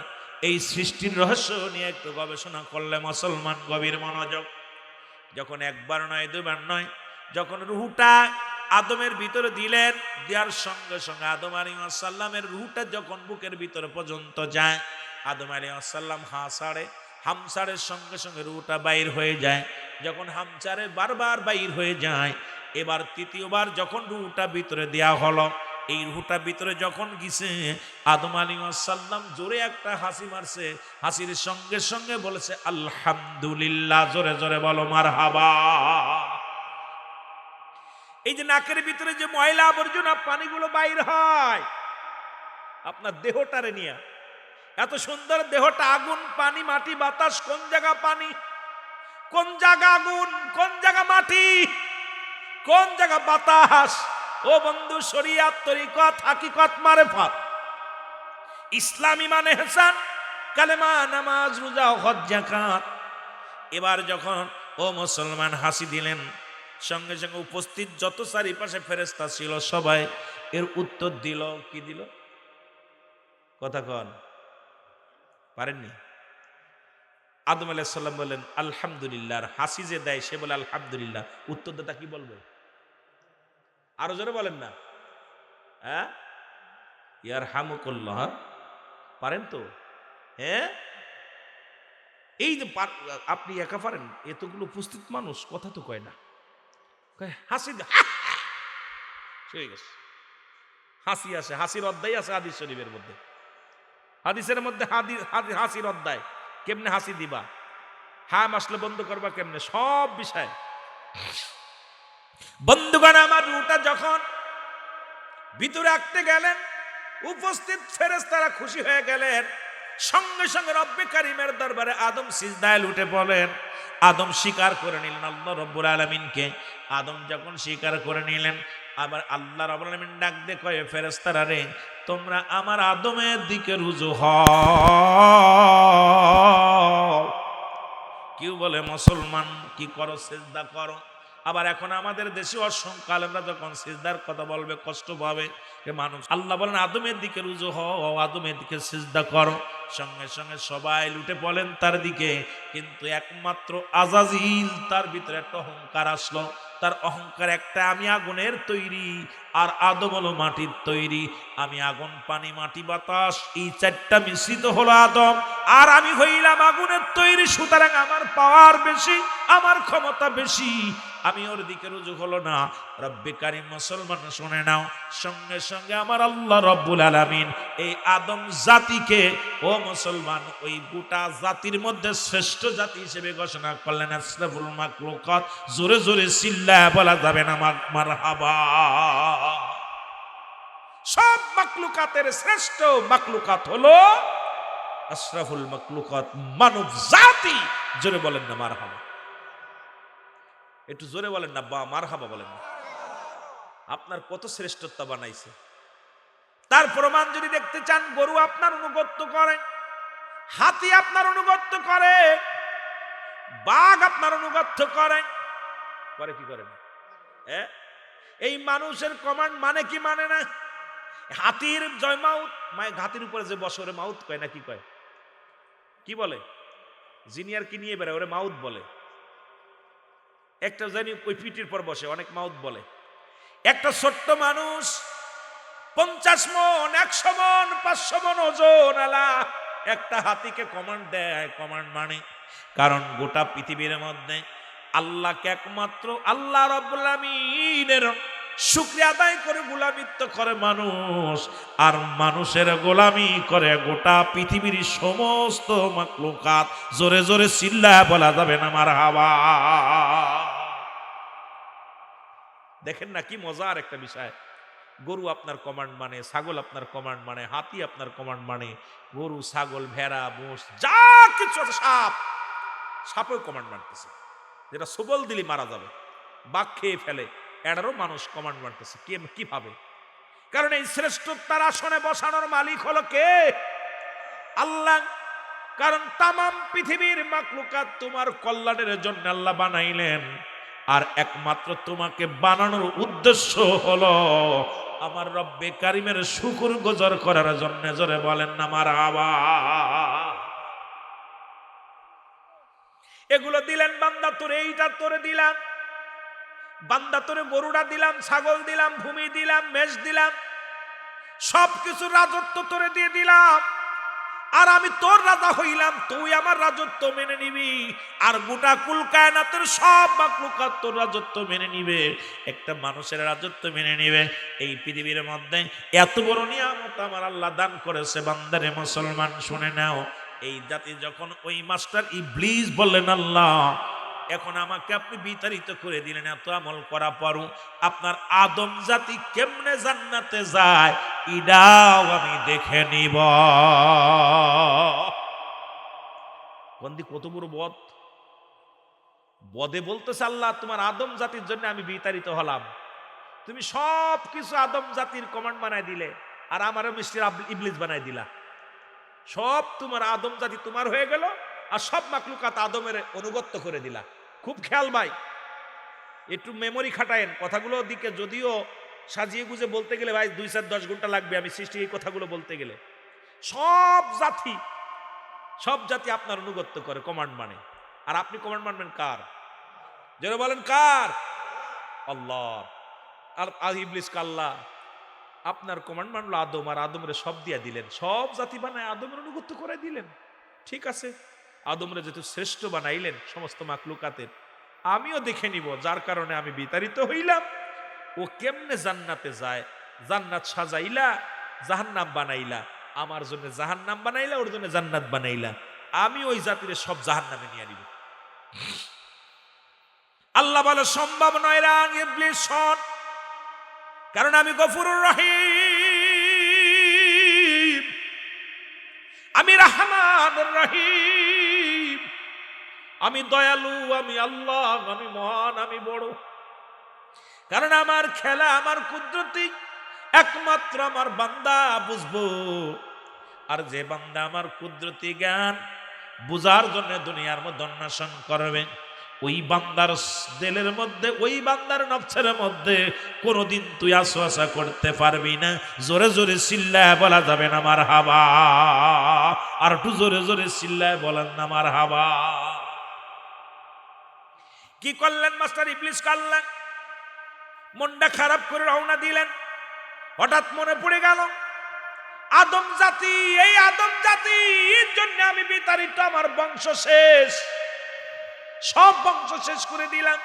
এই সৃষ্টির রহস্য নিয়ে একটু গবেষণা করলে মুসলমান গভীর মনোযোগ, যখন একবার নয় দুবার নয়, যখন রুহটা আদমের ভিতরে দিলেন, দেওয়ার সঙ্গে সঙ্গে আদম আলাইহিস সালামের রুহটা যখন বুকের ভিতরে পর্যন্ত যায়, আদম আলাইহিস সালাম হাসাড়ে, হামসারের সঙ্গে সঙ্গে রুহটা বাইর হয়ে যায়। যখন হামসারে বারবার বাইর হয়ে যায়, এবার তৃতীয়বার যখন রুহটা ভিতরে দেয়া হলো, এই রুহটা ভিতরে যখন গেছে, আদম আলাইহিস সালাম জোরে একটা হাসি মারছে। হাসির সঙ্গে সঙ্গে বলেছে আলহামদুলিল্লাহ। জোরে জোরে বলো মারহাবা। এই যে নাকের ভিতরে যে ময়লা আবর্জনা পানিগুলো বাইর হয় আপনার দেহটারে নিয়ে, এত সুন্দর দেহটা, আগুন পানি মাটি বাতাস, কোন জায়গা পানি, কোন জায়গা আগুন, কোন জায়গা মাটি, কোন জায়গা বাতাস। ও বন্ধু, শরিয়াত তরিকত হাকিকত মারেফত ইসলাম ইমান ইহসান কালেমা নামাজ রোজা হজ যাকাত। এবার যখন ও মুসলমান হাসি দিলেন, সঙ্গে সঙ্গে উপস্থিত যত চারিপাশে ফেরেশতা ছিল সবাই এর উত্তর দিল। কি দিল? কথা কন, পারেননি? আদম আলাইহিস সালাম বলেন আলহামদুলিল্লাহ। আর হাসি যে দেয় সে বলে আলহামদুলিল্লাহ। উত্তরদাতা কি বলবে? আরো জোরে বলেন না। হ্যাঁ, ইয়ারহামুকুল্লাহ। পারেন তো? হ্যাঁ, এই যে আপনি একা পারেন, এতগুলো উপস্থিত মানুষ কথা তো কয় না, হাসি হয়ে গেছে। হাসি আসে, হাসির অধ্যায় আছে হাদিস শরীফের মধ্যে। হাদিসের মধ্যে হাসির অধ্যায়, কেমনে হাসি দিবা, হ্যাঁ মাসলে বন্ধ করবা কেমনে, সব বিষয়। বন্ধুগণ আমার, রুহটা যখন ভিতরে রাখতে গেলেন, উপস্থিত ফেরেশতারা খুশি হয়ে গেলেন। সঙ্গে সঙ্গে রব্বে কারীমের দরবারে আদম সিজদায় লুটে পড়লেন। আদম স্বীকার করে নিলেন আল্লাহ রব্বুল আলামিনকে। আদম যখন স্বীকার করে নিলেন, আবার আল্লাহ রাব্বুল আলামিন ডাক দিয়ে কয়, ফেরেশতারা রে, তোমরা আমার আদমের দিকে রুজু হও। কেউ বলে মুসলমান কি করো, সিজদা করো। আবার এখন আমাদের দেশে অসংখ্য আলেমরা যখন সিজদার কথা বলবে কষ্ট পাবে মানুষ। আল্লাহ বলেন আদমের দিকে রুজু হও, আদমের দিকে সিজদা করো। সঙ্গে সঙ্গে সবাই লুটে পড়েন তার দিকে, কিন্তু একমাত্র আজাজিল তার ভিতরে একটা অহংকার আসলো। তার অহংকার একটা, আমি আগুনের তৈরি আর আদম হলো মাটির তৈরি। আমি আগুন, পানি, মাটি, বাতাস, এই চারটা মিশ্রিত হলো আদম, আর আমি হইলাম আগুনের তৈরি। সুতরাং আমার পাওয়ার বেশি, আমার ক্ষমতা বেশি, আমি ওর দিকে রুজু হলো না। রব্বে কারীম মুসলমান শুনে নাও, সঙ্গে সঙ্গে আমার আল্লাহ রব্বুল আলামিন এই আদম জাতিকে, ও মুসলমান, ওই গোটা জাতির মধ্যে শ্রেষ্ঠ জাতি হিসেবে ঘোষণা করলেন। আশরাফুল মাখলুকাত। জোরে জোরে চিল্লায়া বলা যাবে না মারহাবা। সব মাখলুকাতের শ্রেষ্ঠ মাখলুকাত হলো আশরাফুল মাখলুকাত, মানব জাতি। জোরে বলেন না মারহাবা, একটু জোরে বলেন না মারহাবা বলেন না। আপনার কত শ্রেষ্ঠত্ব বানাইছে, তার প্রমাণ যদি দেখতে চান, গরু আপনার অনুগত্য করে, হাতি আপনার অনুগত্য করে, বাঘ আপনার অনুগত্য করে, করে কি করে না? এই মানুষের কমান্ড মানে কি মানে না? হাতির জয় মাউত, হাতির উপরে যে বসে ওরে মাউত কয় না কি কয়, কি বলে? জিনিয়ার কি নিয়ে বেড়ায় ওরে মাউত বলে। একটা জানি ওই পিটির পর বসে অনেক মাউত বলে। একটা ছোট্ট মানুষ 50 মন, 100 মন, 500 মন ওজন আলা একটা হাতিকে কমান্ড দেয়। কমান্ড মানে, কারণ গোটা পৃথিবীর মধ্যে আল্লাহকে একমাত্র আল্লাহ রাব্বুল আমিনের শুকরিয়া আদায় করে গোলামিত্ব করে মানুষ, আর মানুষের গোলামি করে গোটা পৃথিবীর সমস্ত মাখলুকাত। জোরে জোরে চিল্লায়া বলা যাবে না মারহাবা। দেখেন না কি মজার একটা বিষয়। গরু আপনার কমান্ড মানে, ছাগল আপনার কমান্ড মানে, হাতি আপনার কমান্ড মানে, গরু, ছাগল, ভেড়া, মোষ যা কিছু আছে, সাপও কমান্ড মানতেছে। যেটা সবল দিলি মারা যাবে, বাঘ খেয়ে ফেলে, এটারও মানুষ কমান্ড মানতেছে। কিভাবে? কারণ এই শ্রেষ্ঠতার আসনে বসানোর মালিক হলো কে? আল্লাহ। কারণ তামাম পৃথিবীর মাখলুকাত তোমার কল্যাণের জন্য আল্লাহ বানাইলেন, আর একমাত্র তোমাকে বানানোর উদ্দেশ্য হলো আমার রব্বে কারিমের শুকর গুজার করার জন্য। জোরে বলেন না মারহাবা। এগুলো দিলেন বান্দা তোরে, এইটা তোরে দিলাম বান্দা, তোরে গরুটা দিলাম, ছাগল দিলাম, ভূমি দিলাম, মেষ দিলাম, সবকিছু রাজত্ব তোরে দিয়ে দিলাম, আর আমি তোর রাজা হইলাম, তুই আমার রাজত্ব মেনে নিবি, আর গোটা কুল কায়নাতের সব মাখলুকাত তোর রাজত্ব মেনে নিবে, একটা মানুষের রাজত্ব মেনে নিবে। এই পৃথিবীর মধ্যে এত বড় নিয়ামত আমার আল্লাহ দান করেছে। বান্দারে মুসলমান শুনে নাও, এই জাতি যখন ওই মাস্টার ইবলিস বললেন, আল্লাহ এখন আমাকে আপনি বিতাড়িত করে দিলেন, এত আমল করা পরও আপনার আদম জাতি কেমনে জান্নাতে যায় এটাও আমি দেখে নিব। বন্দি কত বড় বদে বলতেছে, আল্লাহ তোমার আদম জাতির জন্য আমি বিতাড়িত হলাম, তুমি সব কিছু আদম জাতির কমান্ড বানাই দিলে, আর আমারও মিস্টার ইবলিস বানাই দিলা। সব তোমার আদম জাতি তোমার হয়ে গেল, আর সব মাখলুকাত আদমের অনুগত্য করে দিলা। খুব খেয়াল ভাই, একটু মেমোরি খাটায়েন কথাগুলো দিকে। যদিও সাজিয়ে গুজে বলতে গেলে ভাই 2-10 ঘন্টা লাগবে আমি সৃষ্টি এই কথাগুলো বলতে গেলে। সব জাতি আপনার অনুগত্য করে, কমান্ড মানে, আর আপনি কমান্ড মানবেন কার? যারা বলেন কার? আল্লাহ। আর ইবলিস আল্লাহ আপনার কমান্ড মানলো আদম, আর আদমরে সব দিয়া দিলেন, সব জাতি বানায় আদমের অনুগত্য করে দিলেন। ঠিক আছে, আদমরে যেহেতু শ্রেষ্ঠ বানাইলেন সমস্ত মাখলুকাতের, আমিও দেখে নিব, যার কারণে আমি বিতাড়িত হইলাম, ও কেমনে জান্নাতে যায়। জান্নাত সাজাইলা, জাহান্নাম বানাইলা, আমার জন্য জাহান্নাম বানাইলা, ওর জন্য জান্নাত বানাইলা, আমি ওই জাতির সব জাহান্নামে নিয়ে নিব। আল্লাহ বলে সম্ভব নয় রে ইবলিস, শোন, কারণ আমি গফুরুর রহিম, আমি রহমানুর রহিম, আমি দয়ালু, আমি আল্লাহ, আমি মহান, আমি বড়। কারণ আমার খেলা আমার কুদরতি একমাত্র আমার বান্দা বুঝবো। আর যে বান্দা আমার কুদরতি জ্ঞান বুঝার জন্য দুনিয়ার মধ্যে অন্বেষণ করবে, ওই বান্দার দিলের মধ্যে, ওই বান্দার নফসের মধ্যে কোনোদিন তুই আশা করতে পারবি না। জোরে জোরে চিল্লায় বলা যাবে না মারহাবা। আর একটু জোরে জোরে চিল্লায় বলেন না মারহাবা। কি করলেন মাস্টার ইবলিস? করলেন মনটা খারাপ করে রওনা দিলেন। হঠাৎ মনে পড়ে গেল আদম জাতি, এই আদম জাতির জন্য আমি বিতাড়িত, আমার বংশ শেষ, সব বংশ শেষ করে দিলাম,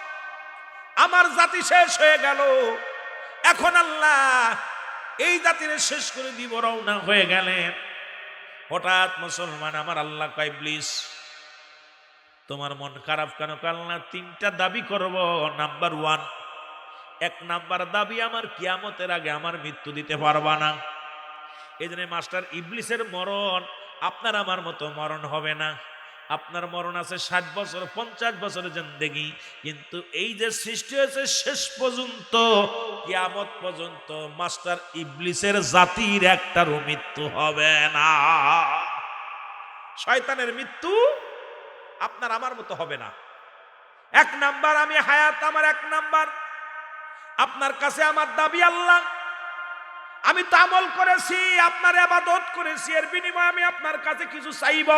আমার জাতি শেষ হয়ে গেল। এখন আল্লাহ এই জাতির শেষ করে দিব, রওনা হয়ে গেলেন। হঠাৎ মুসলমান আমার আল্লাহ কয়, ইবলিস তোমার মন খারাপ কেন? আল্লাহ তিনটা দাবি করব। নাম্বার 1, এক নাম্বার দাবি, আমার কিয়ামতের আগে আমার মৃত্যু দিতে পারবা না। এই জন্য মাস্টার ইবলিসের মরণ আপনার আমার মতো মরণ হবে না। আপনার মরণ আছে 60 বছর 50 বছরের জিন্দেগি, কিন্তু এই যে সৃষ্টি হয়েছে শেষ পর্যন্ত কিয়ামত পর্যন্ত মাস্টার ইবলিসের জাতির একটারও মৃত্যু হবে না। শয়তানের মৃত্যু আপনার আমার মতো হবে না। এক নাম্বার আমি হায়াত, আমার এক নাম্বার। আপনার কাছে আমার দাবি আল্লাহ, আমি তো আমল করেছি, আপনার ইবাদত করেছি, এর বিনিময়ে আমি আপনার কাছে কিছু চাইব।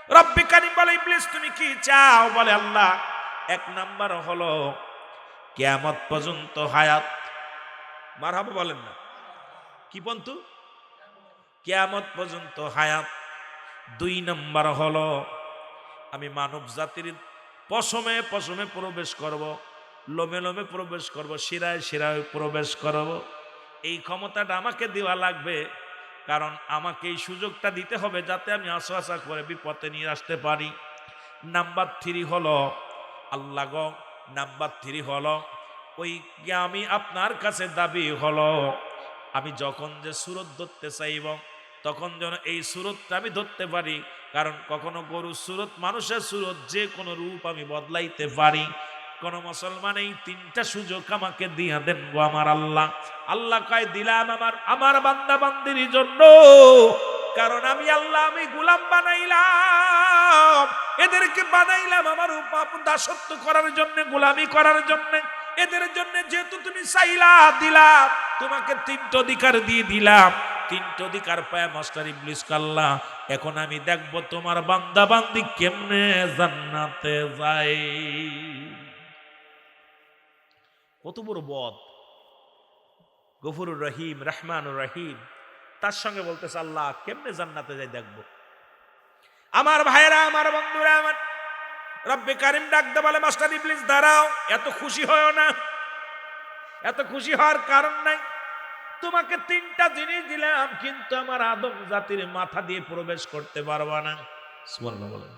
রব্বে কারীম বলে, ইবলিস তুমি কি চাও? বলে আল্লাহ এক নাম্বার হলো কিয়ামত পর্যন্ত হায়াত। মারহাবা বলেন না, কি পন্তু? কিয়ামত পর্যন্ত হায়াত। 2 নাম্বার হলো আমি মানব জাতির পশমে পশমে প্রবেশ করব, লোমে লোমে প্রবেশ করব, শিরায় শিরায় প্রবেশ করব। এই ক্ষমতাটা আমাকে দেওয়া লাগবে, কারণ আমাকে এই সুযোগটা দিতে হবে যাতে আমি আশা করে বিপদে নিয়ে আসতে পারি। নাম্বার 3 হলো আল্লাহ গো, নাম্বার 3 হলো ওই আমি আপনার কাছে দাবি হলো আমি যখন যে সুরত ধরতে চাইব তখন যেন এই সুরতটা আমি ধরতে পারি, কারণ কখনো গরুর সুরত, মানুষের সুরত, যে কোনো রূপ আমি বদলাইতে পারি। কোন মুসলমান এই 3টা সুযোগ আমাকে দিয়া দেন গো আমার আল্লাহ। আল্লাহ কয় দিলাম আমার বান্দা বান্দির জন্য, কারণ আমি আল্লাহ আমি গোলাম বানাইলাম, এদেরকে বানাইলাম আমার দাসত্ব করার জন্য, গোলামি করার জন্য। এদের জন্য যেহেতু তুমি চাইলা, দিলাম তোমাকে 3টা অধিকার দিয়ে দিলাম। 3টা অধিকার পায় মাস্টার ইবলিস আল্লাহ এখন আমি দেখবো তোমার বান্দা বান্দি কেমনে জান্নাতে যায়। কত বড় বদ! গফুরুর রহিম, রহমানুর রহিম, তার সঙ্গে বলতেছে আল্লাহ কেমনে জান্নাতে যাই দেখবো। আমার ভাইরা, আমার বন্ধুরা, আমার রব্বে কারীম ডাকতে বলে, মাস্টার ইবলিস দাঁড়াও, এত খুশি হয় না, এত খুশি হওয়ার কারণ নাই। তোমাকে 3টা জিনিস দিলাম, কিন্তু আমার আদম জাতির মাথা দিয়ে প্রবেশ করতে পারবা না। সুবহানাল্লাহ বলেন।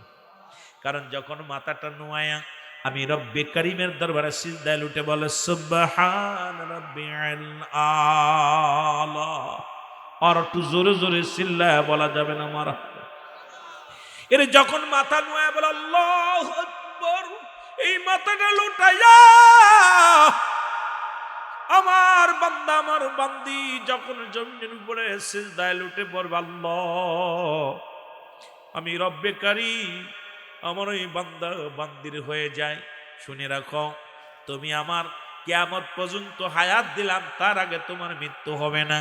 কারণ যখন মাথাটা নোয়ায়া আমি রব্বে কারীমের দরবারে সিজদায় উঠে বলে সুবহান রাব্বিল আলা, আর একটু জোরে জোরে চিল্লায় বলা যাবে না আমার। এর যখন মাথা নোয়া বলে আল্লাহু আকবার, এই মাথাটা লুটাইয়া আমার বান্দা আমার বান্দি যখন জমিনের উপরে সিজদায় লুটে পড়বে, আল্লাহ আমি রব্বে কারীম আমার ওই বান্দা বান্দির হয়ে যায়। শুনে রাখো, তুমি আমার কিয়ামত পর্যন্ত হায়াত দিলাম, তার আগে তোমার মৃত্যু হবে না।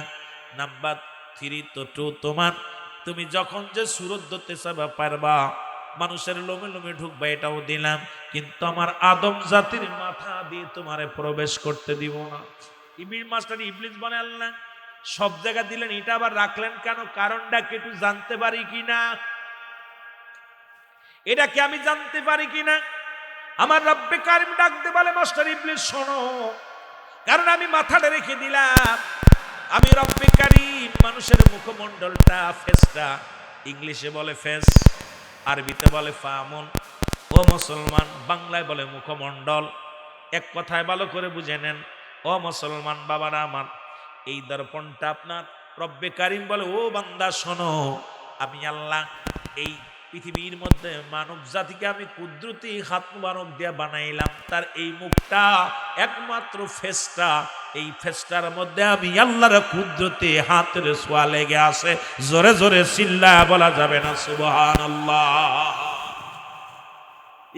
নাম্বার 3 তো 2 তোমার, তুমি যখন যে সুরত ধরতে চাইবা পারবা, মানুষের লোমে লোমে ঢুকবা, এটাও দিলাম, কিন্তু আমার আদম জাতির মাথা দিয়ে তোমারে প্রবেশ করতে দিব না। ইবলিস মাস্টার ইবলিস বলে আল্লাহ সব জায়গা দিলেন, এটা আবার রাখলেন কেন? কারণটা কি একটু জানতে পারি কিনা? এটা কি আমি জানতে পারি কিনা? আমার রব্বে কারীম ডাকতে বলে, মাস্টার ইবলিস শোনো, কারণ আমি মাথাটা রেখে দিলাম, আমি রব্বে কারীম মানুষের মুখমণ্ডলটা, ফেসটা, ইংলিশে বলে ফেস, আরবিতে বলে ফামুন, ও মুসলমান বাংলায় বলে মুখমণ্ডল। এক কথায় ভালো করে বুঝে নেন ও মুসলমান বাবারা আমার, এই দর্পণটা আপনার। রব্বে কারীম বলে, ও বান্দা শোনো, আমি আল্লাহ এই পৃথিবীর মধ্যে মানব জাতিকে আমি কুদরতি হাত মুবারক দিয়া বানাইলাম, তার এই মুখটা একমাত্র ফেসটা, এই ফেসটার মধ্যে আমি আল্লাহর কুদরতি হাতের ছোঁয়া লেগে আছে। জোরে জোরে চিল্লায়া বলা যাবে না সুবহানাল্লাহ?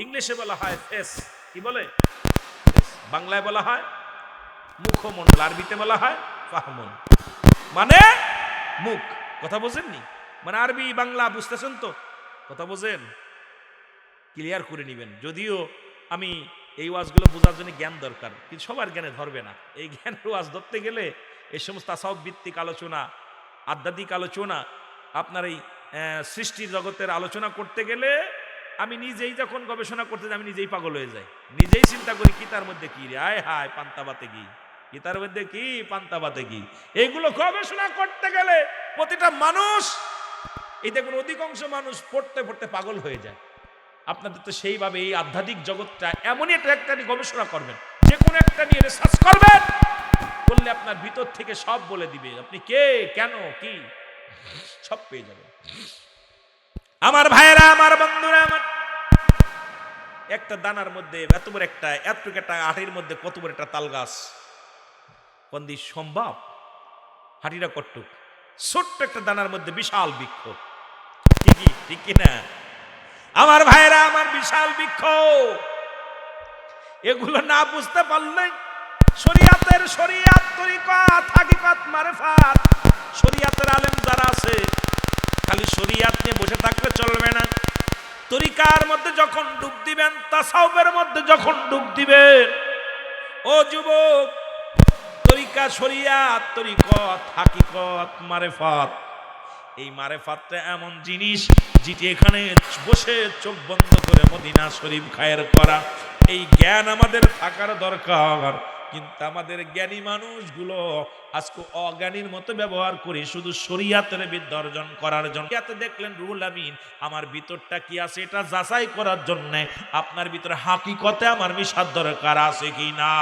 ইংলিশে বলা হয় ফেস, কি বলে? বাংলায় বলা হয় মুখমণ্ডল, আরবিতে বলা হয় ফাহমুন, মানে মুখ। কথা বোঝেননি? মানে আরবি বাংলা বুঝতেছেন তো? কথা বোঝেন? ক্লিয়ার করে নিবেন। যদিও আমি এই ওয়াজগুলো বোঝার জন্য জ্ঞান দরকার, কিন্তু সবার জ্ঞানে ধরবে না। এই জ্ঞানের ওয়াজ ধরতে গেলে এই সমস্ত তাসাউফ ভিত্তিক আলোচনা, আধ্যাত্মিক আলোচনা, আপনার এই সৃষ্টির জগতের আলোচনা করতে গেলে আমি নিজেই যখন গবেষণা করতে যাই আমি নিজেই পাগল হয়ে যাই। নিজেই চিন্তা করি কি তার মধ্যে কি রে, আয় হায় পান্তাবাতে কি, কি তার মধ্যে কি পান্তাবাতে কি। এইগুলো গবেষণা করতে গেলে প্রতিটা মানুষ, এই দেখুন অধিকাংশ মানুষ পড়তে পড়তে পাগল হয়ে যায়। আপনাদের তো সেইভাবে এই আধ্যাত্মিক জগৎটা এমনই একটা নিয়ে গবেষণা করবেন, যে কোনো একটা নিয়ে রিসার্চ করবেন, করলে আপনার ভিতর থেকে সব বলে দিবে আপনি কে, কেন, কি, সব পেয়ে যাবেন। আমার ভাইয়েরা, আমার বন্ধুরা, আমার একটা দানার মধ্যে এত বড় একটা হাঁটির মধ্যে কত বড় একটা তাল গাছ, কোনদিন সম্ভব? হাঁটিটা কটুক, ছোট্ট একটা দানার মধ্যে বিশাল বৃক্ষ, ঠিকই ঠিক কিনা? আমার ভাইরা, আমার বিশাল বৃক্ষ। এগুলো না বুঝতে পারলে শরিয়াতের শরিয়াত, তরিকত, হাকিকত, মারিফাত, শরিয়াতের আলেম যারা আছে খালি শরিয়াত নিয়ে বসে থাকলে চলবে না। তরিকার মধ্যে যখন ডুব দিবেন, তাসাউফের মধ্যে যখন ডুব দিবেন, ও যুবক, তরিকা, শরিয়াত, তরিকত, হাকিকত, মারিফাত, এই মারিফাতটা এমন জিনিস যেটি এখানে বসে চোখ বন্ধ করে মদিনা শরীফ খায়ের করা, এই জ্ঞান আমাদের থাকার দরকার। কিন্তু আমাদের জ্ঞানী মানুষগুলো আজকে অজ্ঞানীর মতো ব্যবহার করি শুধু শরিয়াতের বিদ্যা অর্জন করার জন্য। দেখলেন রুহুল আমিন আমার ভিতরটা কি আছে এটা যাচাই করার জন্য আপনার ভিতরে হাকিকতে আমার মিশার দরকার আছে কি না।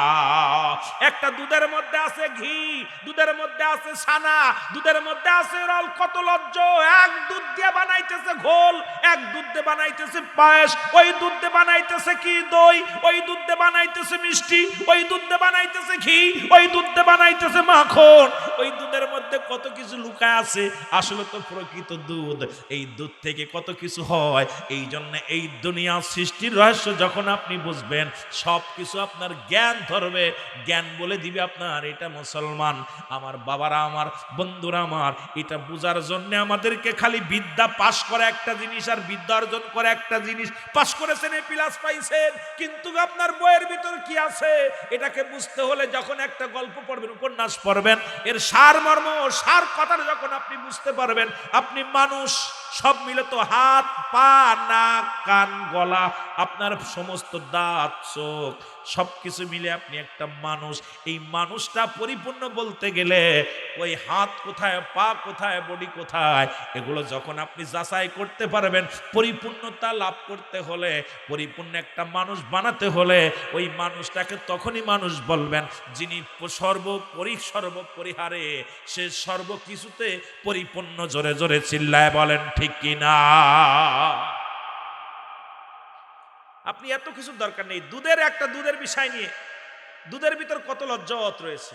একটা দুধের মধ্যে আছে ঘি, দুধের মধ্যে আছে ছানা, দুধের মধ্যে আছে রল, কত লজ্জ। এক দুধ দিয়ে বানাইতেছে ঘোল, এক দুধ দিয়ে বানাইতেছে পায়েস, ওই দুধ দিয়ে বানাইতেছে কি দই, ওই দুধ দিয়ে বানাইতেছে মিষ্টি, ওই দুধ দিয়ে বানাইতেছে ঘি, ওই দুধ দিয়ে বানাইতেছে মাখন। ওই দুধের মধ্যে কত কিছু লুকায় আছে, আসলে তো প্রকৃত দুধ। এই দুধ থেকে কত কিছু হয়। এই জন্য এই দুনিয়া সৃষ্টির রহস্য যখন আপনি বুঝবেন, সব কিছু আপনার জ্ঞান ধরবে, জ্ঞান বলে দিবে আপনার এটা মুসলমান। আমার বাবারা, আমার বন্ধুরা, আমার এটা বোঝার জন্য আমাদেরকে খালি বিদ্যা পাশ করা একটা জিনিস আর বিদ্যা অর্জন করে একটা জিনিস। পাশ করেছেন, এ প্লাস পাইছেন, কিন্তু আপনার বইয়ের ভিতর কি আছে এটাকে বুঝতে হলে যখন একটা গল্প পড়বেন, উপন্যাস পড়বেন, এর সার মর্ম, সার কথাটা যখন আপনি বুঝতে পারবেন, আপনি মানুষ সব মিলে তো হাত, পা, নাক, কান, গলা, আপনার সমস্ত দাঁত, চোখ সবকিছু মিলে আপনি একটা মানুষ। এই মানুষটা পরিপূর্ণ বলতে গেলে ওই হাত কোথায়, পা কোথায়, বডি কোথায়, এগুলো যখন আপনি যাচাই করতে পারবেন, পরিপূর্ণতা লাভ করতে হলে, পরিপূর্ণ একটা মানুষ বানাতে হলে, ওই মানুষটাকে তখনই মানুষ বলবেন যিনি সর্বপরিহারে, সে সর্বকিছুতে পরিপূর্ণ। জোরে জোরে চিল্লায় বলেন ঠিক কিনা। আপনি এত কিছুর দরকার নেই। দুধের বিষয় নিয়ে, দুধের ভিতর কত লজ্জত রয়েছে।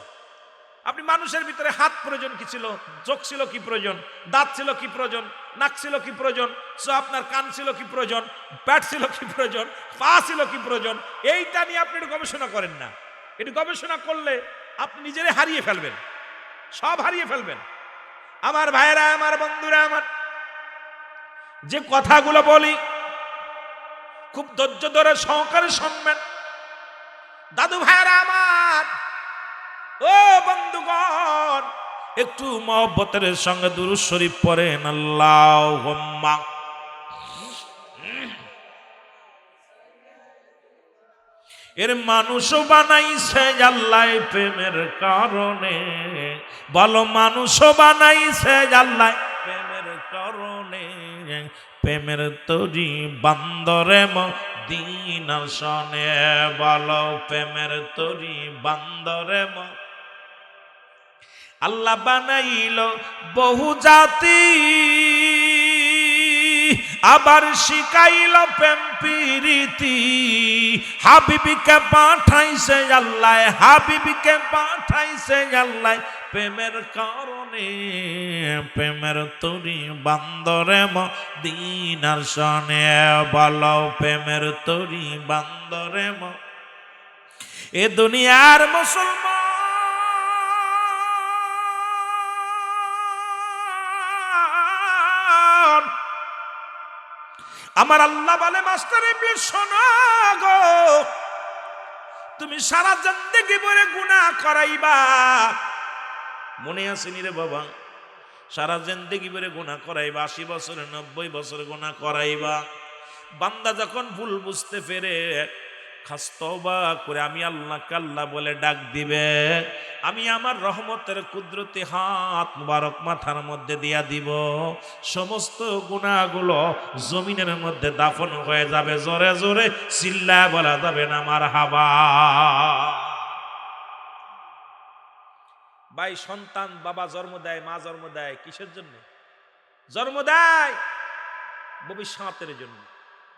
আপনি মানুষের ভিতরে হাত প্রয়োজন কি ছিল, চোখ ছিল কি প্রয়োজন, দাঁত ছিল কি প্রয়োজন, নাক ছিল কি প্রয়োজন, আপনার কান ছিল কি প্রয়োজন, পেট ছিল কি প্রয়োজন, পা ছিল কি প্রয়োজন, এইটা নিয়ে আপনি একটু গবেষণা করেন না। একটু গবেষণা করলে আপনি নিজেরে হারিয়ে ফেলবেন, সব হারিয়ে ফেলবেন। আমার ভাইয়েরা, আমার বন্ধুরা, আমার যে কথাগুলো বলি খুব ধৈর্য ধরে সহকারে শুনবেন। দাদু ভাইয়েরা আমার, ও বন্ধুগণ, একটু মহব্বতের সঙ্গে দুরূদ শরীফ পড়েন। আল্লাহুম্মা এর মানুষ বানাইছে আল্লাহ প্রেমের কারণে, বলো মানুষ বানাইছে আল্লাহ প্রেমের কারণে। প্রেমের তরি বান্দরে মদিনা শোনে, বলো প্রেমের তরি বান্দরে। আল্লাহ বানাইল বহু জাতি, আবার শিখাইল প্রেম প্রীতি। হাবিবিকে পাঠাইছে আল্লাহ, হাবিবিকে পাঠাইছে আল্লাহ প্রেমের কারণে। প্রেমের তরি বান্দরে মদিনার সনে, বলো প্রেমের তরি বান্দরে এ দুনিয়ার মুসলমান। আমার আল্লাহ বলে মাস্টার ইবলিস শোনো গো, তুমি সারা জিন্দেগি ভরে গুনাহ করাইবা। মনে আসেনি রে বাবা? সারা জিন্দেগি ভরে গুনাহ করাইবা, 80 বছরে 90 বছর গুনাহ করাইবা। বান্দা যখন ভুল বুঝতে পেরে খাস তওবা করে আমি আল্লাহকে আল্লাহ বলে ডাক দিবে, আমি আমার রহমতের কুদরতি হাত মুবারক মাথার মধ্যে দিয়া দিব, সমস্ত গুনাহগুলো জমিনের মধ্যে দাফন হয়ে যাবে। জোরে জোরে চিল্লায় বলা যাবে না মারহাবা। ভাই, সন্তান বাবা জন্ম দেয়, মা জন্ম দেয় কিসের জন্য? জন্ম দেয় ভবিষ্যতের জন্য।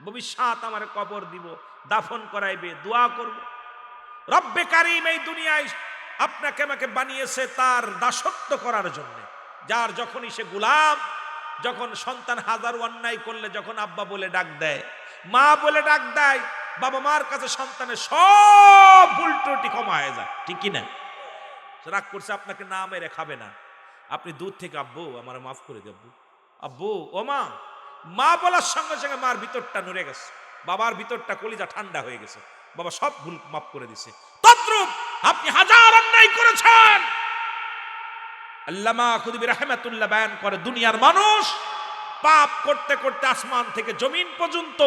ভবিষ্যৎ আমার কবর দিব, দাফন করাইবে, দোয়া করব। রব্বে কারীম এই দুনিয়ায় আপনাকে আমাকে বানিয়েছে তার দাসত্ব করার জন্য। যার যখনই সে গোলাম, যখন সন্তান হাজার অন্যায় করলে যখন আব্বা বলে ডাক দেয়, মা বলে ডাক দেয়, বাবা মার কাছে সন্তানের সব ভুল ত্রুটি ক্ষমা হয়ে যায়, ঠিক কি না? রাগ করছে আপনাকে না মেরে খাবে না, আপনি দূর থেকে আব্বু আমার মাফ করে দেব, আব্বু ও মা, মা বলার সঙ্গে সঙ্গে মার ভিতরটা নড়ে গেছে, বাবার ভিতরটা কলিজা ঠান্ডা হয়ে গেছে, বাবা সব ভুল মাফ করে দিছে। তদ্রূপ আপনি হাজার অন্যায় করেছেন। আল্লামা খুদবি রাহমাতুল্লাহ বয়ান করে, দুনিয়ার মানুষ পাপ করতে করতে আসমান থেকে জমিন পর্যন্ত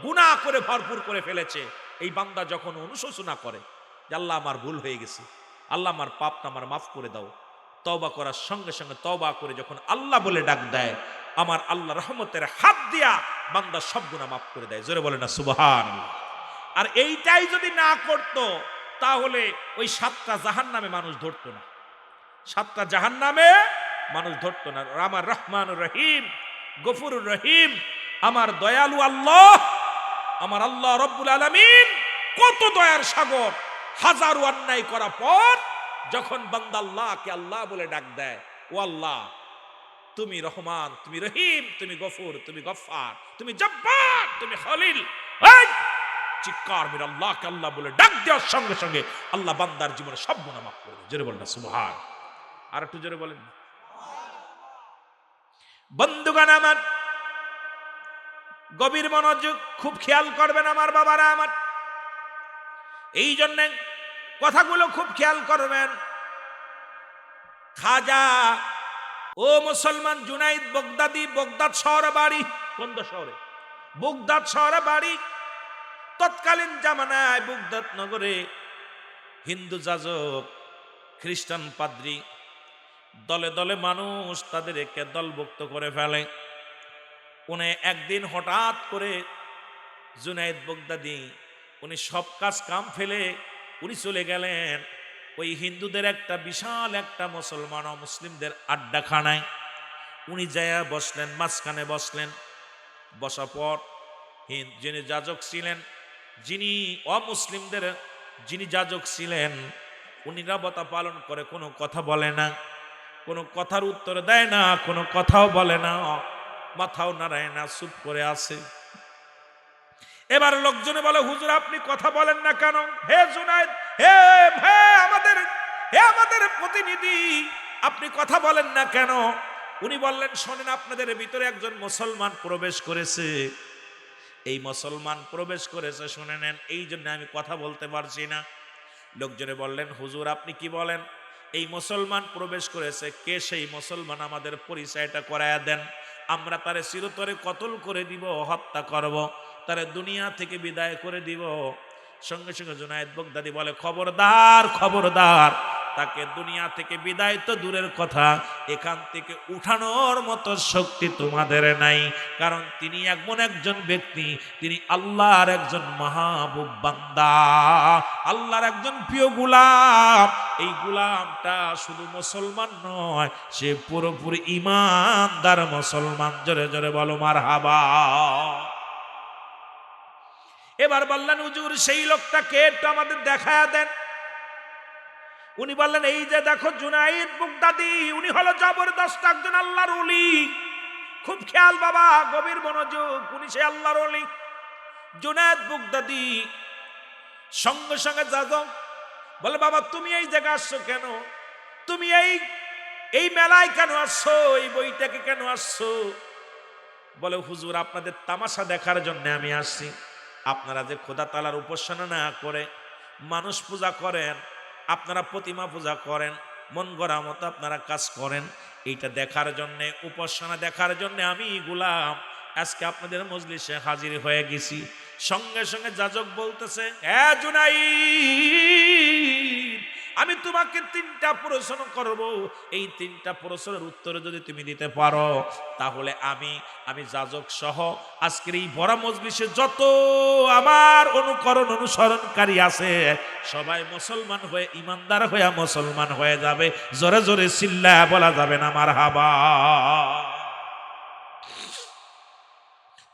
গুনাহ করে ভরপুর করে ফেলেছে। এই বান্দা যখন অনুশোচনা করে যে আল্লাহ আমার ভুল হয়ে গেছে, আল্লাহ আমার পাপটা আমার মাফ করে দাও, তওবা করার সঙ্গে সঙ্গে তওবা করে যখন আল্লাহ বলে ডাক দেয়, আমার আল্লাহ রহমতের হাত দিয়া বান্দা সব গুনাহ মাফ করে দেয়। জোরে বলে না সুবহানাল্লাহ। আর এইটাই যদি না করত তাহলে ওই 7টা জাহান্নামে মানুষ ধরতো না, 7টা জাহান্নামে মানুষ ধরতো না। আমার রহমানুর রহিম, গফুরুর রহিম, আমার দয়ালু আল্লাহ, আমার আল্লাহ রব্বুল আলামিন কত দয়ার সাগর। হাজারো অন্যায় করার পর যখন বান্দা আল্লাহকে আল্লাহ বলে ডাক দেয়, ও আল্লাহ তুমি রহমান, তুমি রহিম, তুমি গফুর, তুমি গফফার, তুমি জব্বার, তুমি খলিল, চিৎকার মেরে আল্লাহকে আল্লাহ বলে ডাক দেওয়ার সঙ্গে সঙ্গে আল্লাহ বান্দার জীবনে সব গুনাহ মাফ করে দেয়। জোরে বলেন না সুবহান। আর একটু জোরে বলেন। বন্ধুগণ আমার, গভীর মনোযোগ, খুব খেয়াল করবেন আমার বাবারা আমার, এই জন্য কথাগুলো খুব খেয়াল করবেন। খাজা ও মুসলমান জুনাইদ বগদাদি, বগদাদ শহরে বাড়ি। কোন শহরে? বগদাদ শহরে বাড়ি। তৎকালীন জামানায় বগদাদ নগরে হিন্দু যাজক, খ্রিস্টান পাদ্রী, দলে দলে মানুষ তাদের একে দলভুক্ত করে ফেলে। উনি একদিন হঠাৎ করে জুনাইদ বগদাদি উনি সব কাজ কাম ফেলে উনি চলে গেলেন ওই হিন্দুদের একটা বিশাল একটা মুসলমান ও মুসলিমদের আড্ডাখানায়। উনি যায়া বসলেন, মাঝখানে বসলেন। বসার পর যিনি যাজক ছিলেন, যিনি অমুসলিমদের যিনি যাজক ছিলেন, উনি নীরবতা পালন করে, কোনো কথা বলে না, কোনো কথার উত্তর দেয় না, কোনো কথাও বলে না, মাথাও নাড়ায় না, চুপ করে আছে। এবার লোকজনে বলে, হুজুর আপনি কথা বলেন না কেন? হে জুনাইদ, হে আমাদের প্রতিনিধি, আপনি কথা বলেন না কেন? উনি বললেন, শোনেন, আপনাদের ভিতরে একজন মুসলমান প্রবেশ করেছে। এই মুসলমান প্রবেশ করেছে, শুনে নেন, এই জন্য আমি কথা বলতে পারছি না। লোকজনে বললেন, হুজুর আপনি কি বলেন? এই মুসলমান প্রবেশ করেছে, কে সেই মুসলমান? আমাদের পরিচয়টা করায়া দেন, আমরা তারে চিরতরে কতল করে দিব, হত্যা করব, তারে দুনিয়া থেকে বিদায় করে দিব। সঙ্গে সঙ্গে জুনাইদ বগদাদি বলে, খবরদার খবরদার, তাকে দুনিয়া থেকে বিদায় তো দূরের কথা, এখান থেকে উঠানোর মতো শক্তি তোমাদের নাই। কারণ তিনি এমন একজন ব্যক্তি, তিনি আল্লাহর একজন মাহবুব বান্দা, আল্লাহর একজন প্রিয় গোলাম। এই গোলামটা শুধু মুসলমান নয়, সে পুরোপুরি ঈমানদার মুসলমান। জোরে জোরে বলো মারহাবা। এবার বললেন হুজুর সেই লোকটাকে একটু আমাদের দেখায়া দেন। উনি বললেন এই যে দেখো জুনাইদ বাগদাদি, উনি হলো জবরদস্ত একজন আল্লাহর ওলি। খুব খেয়াল বাবা, গভীর মনোযোগ, উনি সে আল্লাহর ওলি জুনাইদ বাগদাদি। সঙ্গে সঙ্গে যাদব বলে বাবা তুমি এই জায়গায় আসছো কেন? তুমি এই মেলায় কেন আসছো? এই বইটাকে কেন আসছো? বলে হুজুর আপনাদের তামাশা দেখার জন্য আমি আসছি। আপনারা যে খোদা তাআলার উপাসনা না করে মানুষ পূজা করেন, আপনারা প্রতিমা পূজা করেন, মন গড়া মতো আপনারা কাজ করেন, এইটা দেখার জন্যে, উপাসনা দেখার জন্যে আমি গোলাম আজকে আপনাদের মজলিসে হাজির হয়ে গেছি। সঙ্গে সঙ্গে যাজক বলতেছে, হ্যাঁ জুনাইদ, আমি তোমাকে 3টা প্রশ্ন করব। এই 3টা প্রশ্নের উত্তর যদি তুমি দিতে পারো, তাহলে আমি যাজক সহ আজকের এই বড় মজলিসে যত আমার অনুসরণকারী আছে সবাই মুসলমান হয়ে, ইমানদার হয়ে মুসলমান হয়ে যাবে। জোরে জোরে চিল্লায়া বলা যাবে না মারহাবা।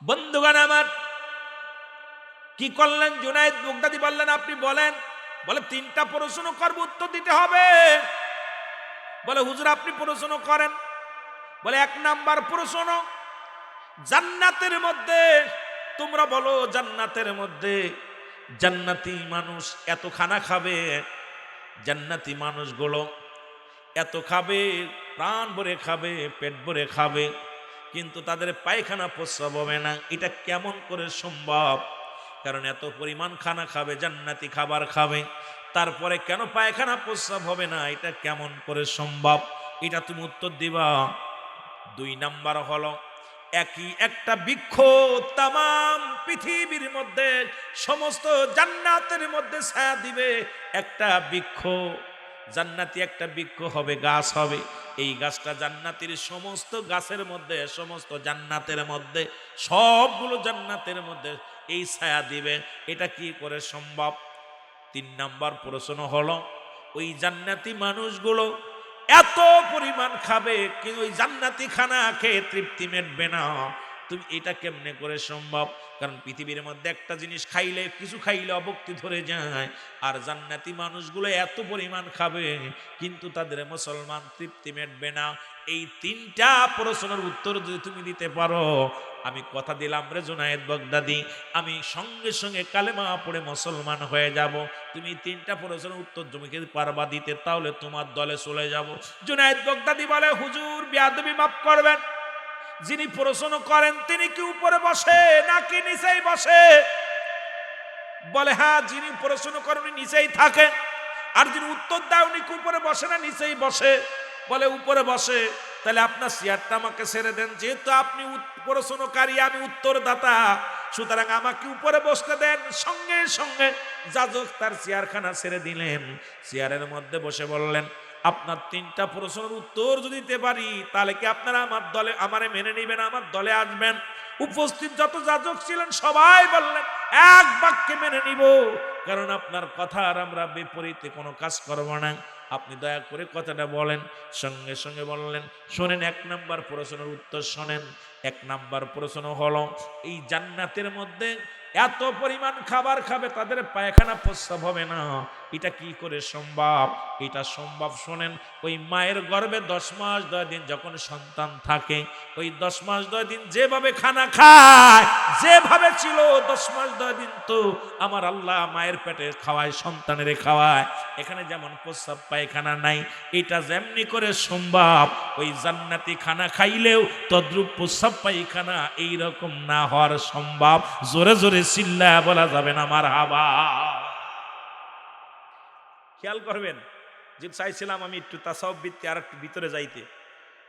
বন্ধুগণ আমার, কি করলেন জুনাইদ বাগদাদি? বললেন আপনি বলেন। বলে 3টা প্রশ্ন করব, উত্তর দিতে হবে। বলে হুজুর আপনি প্রশ্ন করেন। বলে 1 নাম্বার প্রশ্ন, জান্নাতের মধ্যে তোমরা বলো, জান্নাতের মধ্যে জান্নাতি মানুষ এত খানা খাবে, জান্নাতি মানুষগুলো এত খাবে, প্রাণ ভরে খাবে, পেট ভরে খাবে, কিন্তু তাদের পায়খানা প্রস্রাব হবে না। এটা কেমন করে সম্ভব? কারণ এত পরিমাণ খানা খাবে, জান্নাতি খাবার খাবে, তারপরে কেন পায়খানা প্রস্রাব হবে না? এটা কেমন করে সম্ভব? এটা তুমি উত্তর দিবা। 2 নাম্বার হলো, একই একটা বৃক্ষ তামাম পৃথিবীর মধ্যে সমস্ত জান্নাতের মধ্যে ছায়া দিবে। একটা বৃক্ষ, জান্নাতি একটা বৃক্ষ হবে, গাছ হবে। এই গাছটা জান্নাতের সমস্ত গাছের মধ্যে, সমস্ত জান্নাতের মধ্যে, সবগুলো জান্নাতের মধ্যে এই ছায়া দিবে। এটা কি করে সম্ভব? 3 নাম্বার প্রশ্ন হলো, ওই জান্নাতি মানুষগুলো এত পরিমাণ খাবে, কিন্তু ওই জান্নাতি খানা খেয়ে তৃপ্তি মেটবে না। তুমি এটা কেমনে করে সম্ভব? কারণ পৃথিবীর মধ্যে একটা জিনিস খাইলে, কিছু খাইলে অভক্তি ধরে যায়, আর জান্নাতি মানুষগুলো এত পরিমাণ খাবে কিন্তু তাদের মুসলমান তৃপ্তি মেটবে না। এই 3টা প্রশ্নের উত্তর যদি তুমি দিতে পারো, আমি কথা দিলাম রে জুনাইদ বাগদাদি, আমি সঙ্গে সঙ্গে কালেমা পড়ে মুসলমান হয়ে যাব। তুমি 3টা প্রশ্নের উত্তর তুমি যদি পারবা দিতে, তাহলে তোমার দলে চলে যাব। জুনাইদ বাগদাদি বলে হুজুর বেয়াদবি মাফ করবেন, যিনি প্রশ্ন করেন তিনি কি উপরে বসে নাকি নিচেই বসে? বলে হ্যাঁ, যিনি প্রশ্ন করেন উনি নিচেই থাকে, আর যিনি উত্তর দেয় উনি কি উপরে বসে না নিচেই বসে? বলে উপরে বসে। তাহলে আপনার চেয়ারটা আমাকে ছেড়ে দেন, যেহেতু আপনি প্রশ্নকারী, আমি উত্তরদাতা, সুতরাং আমাকে উপরে বসতে দেন। সঙ্গে সঙ্গে যাজক তার চেয়ারখানা ছেড়ে দিলেন, চেয়ারের মধ্যে বসে বললেন, আপনার 3টা প্রশ্নের উত্তর যদি দিতে পারি, তাহলে কি আপনারা আমার দলে, আমারে মেনে নেবেন, আমার দলে আসবেন? উপস্থিত যত যাজক ছিলেন সবাই বললেন এক বাক্যে মেনে নিব, কারণ আপনার কথা আর আমরা বিপরীতে কোনো কাজ করব না, আপনি দয়া করে কথাটা বলেন। সঙ্গে সঙ্গে বললেন, শোনেন 1 নাম্বার প্রশ্নের উত্তর শোনেন। 1 নাম্বার প্রশ্ন হলো, এই জান্নাতের মধ্যে এত পরিমাণ খাবার খাবে তাদের পায়খানা প্রস্রাব হবে না, এটা কি করে সম্ভব? এটা সম্ভব শোনেন, ওই মায়ের গর্ভে 10 মাস 10 দিন যখন সন্তান থাকে, ওই 10 মাস 10 দিন যেভাবে খানা খায়, যেভাবে ছিল 10 মাস 10 দিন, তো আমার আল্লাহ মায়ের পেটে খাওয়ায়, সন্তানের খাওয়ায়। এখানে যেমন প্রস্রাব পায়খানা নাই, এটা যেমনি করে সম্ভব ওই জান্নাতি খানা খাইলেও তদ্রূপ প্রস্রাব পায়খানা এইরকম না হওয়ার সম্ভব। জোরে জোরে চিল্লায়া বলা যাবে না মারহাবা। খেয়াল করবেন যে চাইছিলাম আমি একটু তাসাউফ ভিত্তি আর একটু ভিতরে যাইতে,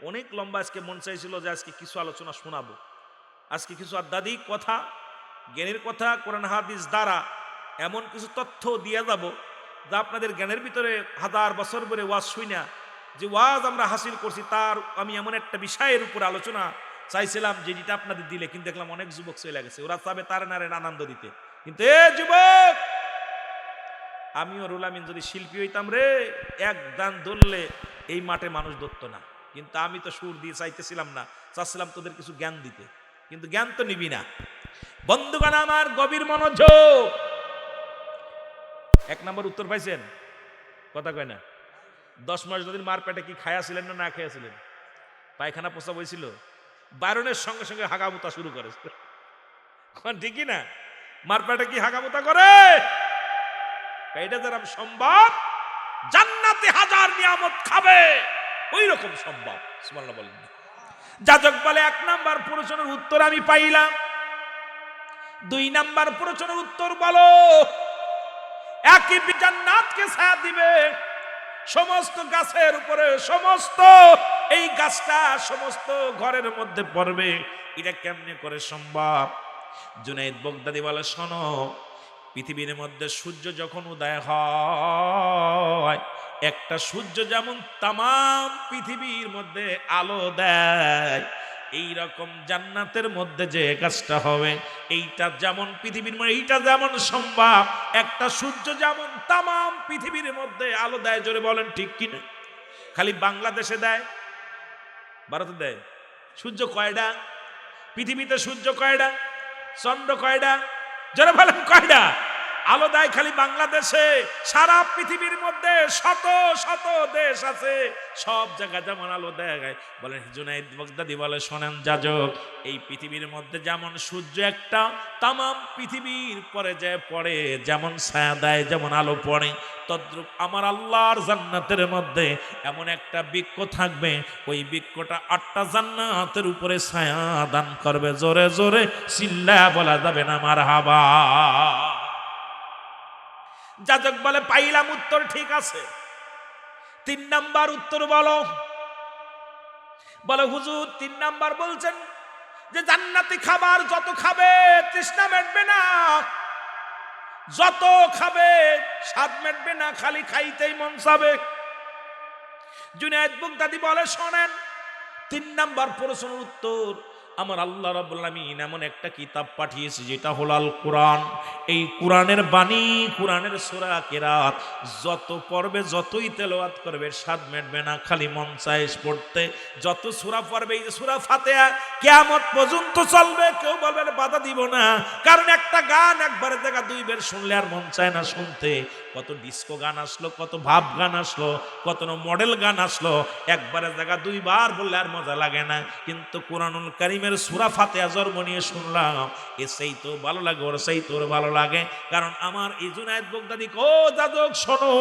অনেক লম্বা আজকে মন চাইছিল যে আজকে কিছু আলোচনা শোনাবো, আজকে কিছু আধ্যাত্মিক কথা, জ্ঞানের কথা, কোরআন হাদিস দ্বারা এমন কিছু তথ্য দিয়ে যাব যা আপনাদের জ্ঞানের ভিতরে 1000 বছর ধরে ওয়াজ শুই না যে ওয়াজ আমরা হাসিল করছি, তার আমি এমন একটা বিষয়ের উপর আলোচনা চাইছিলাম যেটা আপনাদের দিলে, কিন্তু দেখলাম অনেক যুবক চলে গেছে, ওরা চাবে তার নারের আনন্দ দিতে। কিন্তু এ যুবক, আমিও রুল আমিন যদি শিল্পী হইতাম রে, এক গান ধরলে এই মাঠে মানুষ ধরত না। কিন্তু আমি তো সুর দিয়ে চাইতেছিলাম না, চাচ্ছিলাম তোদের কিছু জ্ঞান দিতে, কিন্তু জ্ঞান তো নিবি না। বন্ধুগণ আমার, গভীর মনোযোগ। 1 নম্বর উত্তর পাইছেন? কথা কয় না। 10 মাস যদি মার পেটে কি খাইয়াছিলেন না না খাইয়াছিলেন? পায়খানা পোষা বইছিল, বারণের সঙ্গে সঙ্গে হাগামুতা শুরু করে, ঠিকই না? মার পেটে কি হাগামুতা করে? এটা যেরকম সম্ভব জান্নাতে হাজার নিয়ামত খাবে, ওই রকম সম্ভব। সুবহানাল্লাহ বলেন। যাজক বলে 1 নাম্বার প্রশ্নের উত্তর আমি পাইলাম। 2 নাম্বার প্রশ্নের উত্তর বলো। একই জান্নাতকে ছায়া দিবে সমস্ত গাছের উপরে, সমস্ত এই গাছটা সমস্ত ঘরের মধ্যে পড়বে, এটা কেমনে করে সম্ভব? জুনাইদ বাগদাদী বলে, শোনো, পৃথিবীর মধ্যে সূর্য যখন উদয় হয়, একটা সূর্য যেমন তামাম পৃথিবীর মধ্যে আলো দেয়, এই রকম জান্নাতের মধ্যে যে গাছটা হবে, এইটা যেমন পৃথিবীর মধ্যে, এইটা যেমন সম্ভব, একটা সূর্য যেমন তামাম পৃথিবীর মধ্যে আলো দেয়। জোরে বলেন ঠিক কিনা? খালি বাংলাদেশে দেয়, ভারতে দেয়? সূর্য কয়টা? পৃথিবীতে সূর্য কয়টা? চন্দ্র কয়টা? জোরে বলেন কয়টা? আলো দেয় খালি বাংলাদেশে। সারা পৃথিবীর মধ্যে শত শত দেশ আছে, সব জায়গায় যেমন আলো দেয়। বলেন জুনাইদ বাগদাদী বলে, শোনেন যাজক, এই পৃথিবীর মধ্যে যেমন সূর্য একটা তামাম পৃথিবীর পরে যে পড়ে, যেমন ছায়া দেয়, যেমন আলো পড়ে, তদ্রূপ আমার আল্লাহর জান্নাতের মধ্যে এমন একটা বৃক্ষ থাকবে, ওই বৃক্ষটা 8টা জান্নাতের উপরে ছায়া দান করবে। জোরে জোরে চিল্লা বলা যাবে না মারহাবা। যাজক বলে, পাইলাম উত্তর, ঠিক আছে। 3 নাম্বার উত্তর বলো। বলে হুজুর 3 নাম্বার বলছেন যে জান্নাতি খাবার যত খাবে তৃষ্ণা মেটবে না, যত খাবে স্বাদ মেটবে না, খালি খাইতেই মন চাবে। জুনাইদ বাগদাদী বলে, শোনেন, 3 নাম্বার প্রশ্নের উত্তর, আমার আল্লাহ রাব্বুল আলামিন এমন একটা কিতাব পাঠিয়েছে যেটা হলো আল কোরআন। এই কোরআনের বাণী, কোরআনের সূরা কেরাত যত পড়বে, যতই তেলাওয়াত করবে, স্বাদ মেটবে না, খালি মন চায় পড়তে। যত সূরা পড়বে, এই যে সূরা ফাতিহা কিয়ামত পর্যন্ত চলবে, কেউ বলবে বাধা দিব না, কারণ একটা গান একবারের জায়গা 2 বার শুনলে আর মন চায় না শুনতে। কত ডিস্কো গান আসলো, কত ভাব গান আসলো, কত মডেল গান আসলো, একবারের জায়গা 2 বার বললে আর মজা লাগে না। কিন্তু কোরআনুল কারীমের সূরা ফাতিহা জন্ম নিয়ে শুনলাম, এসেই তো ভালো লাগে, ওর সেই তোর ভালো লাগে। কারণ আমার এই জুনাইদ বাগদাদী, ও যাজক শোনো,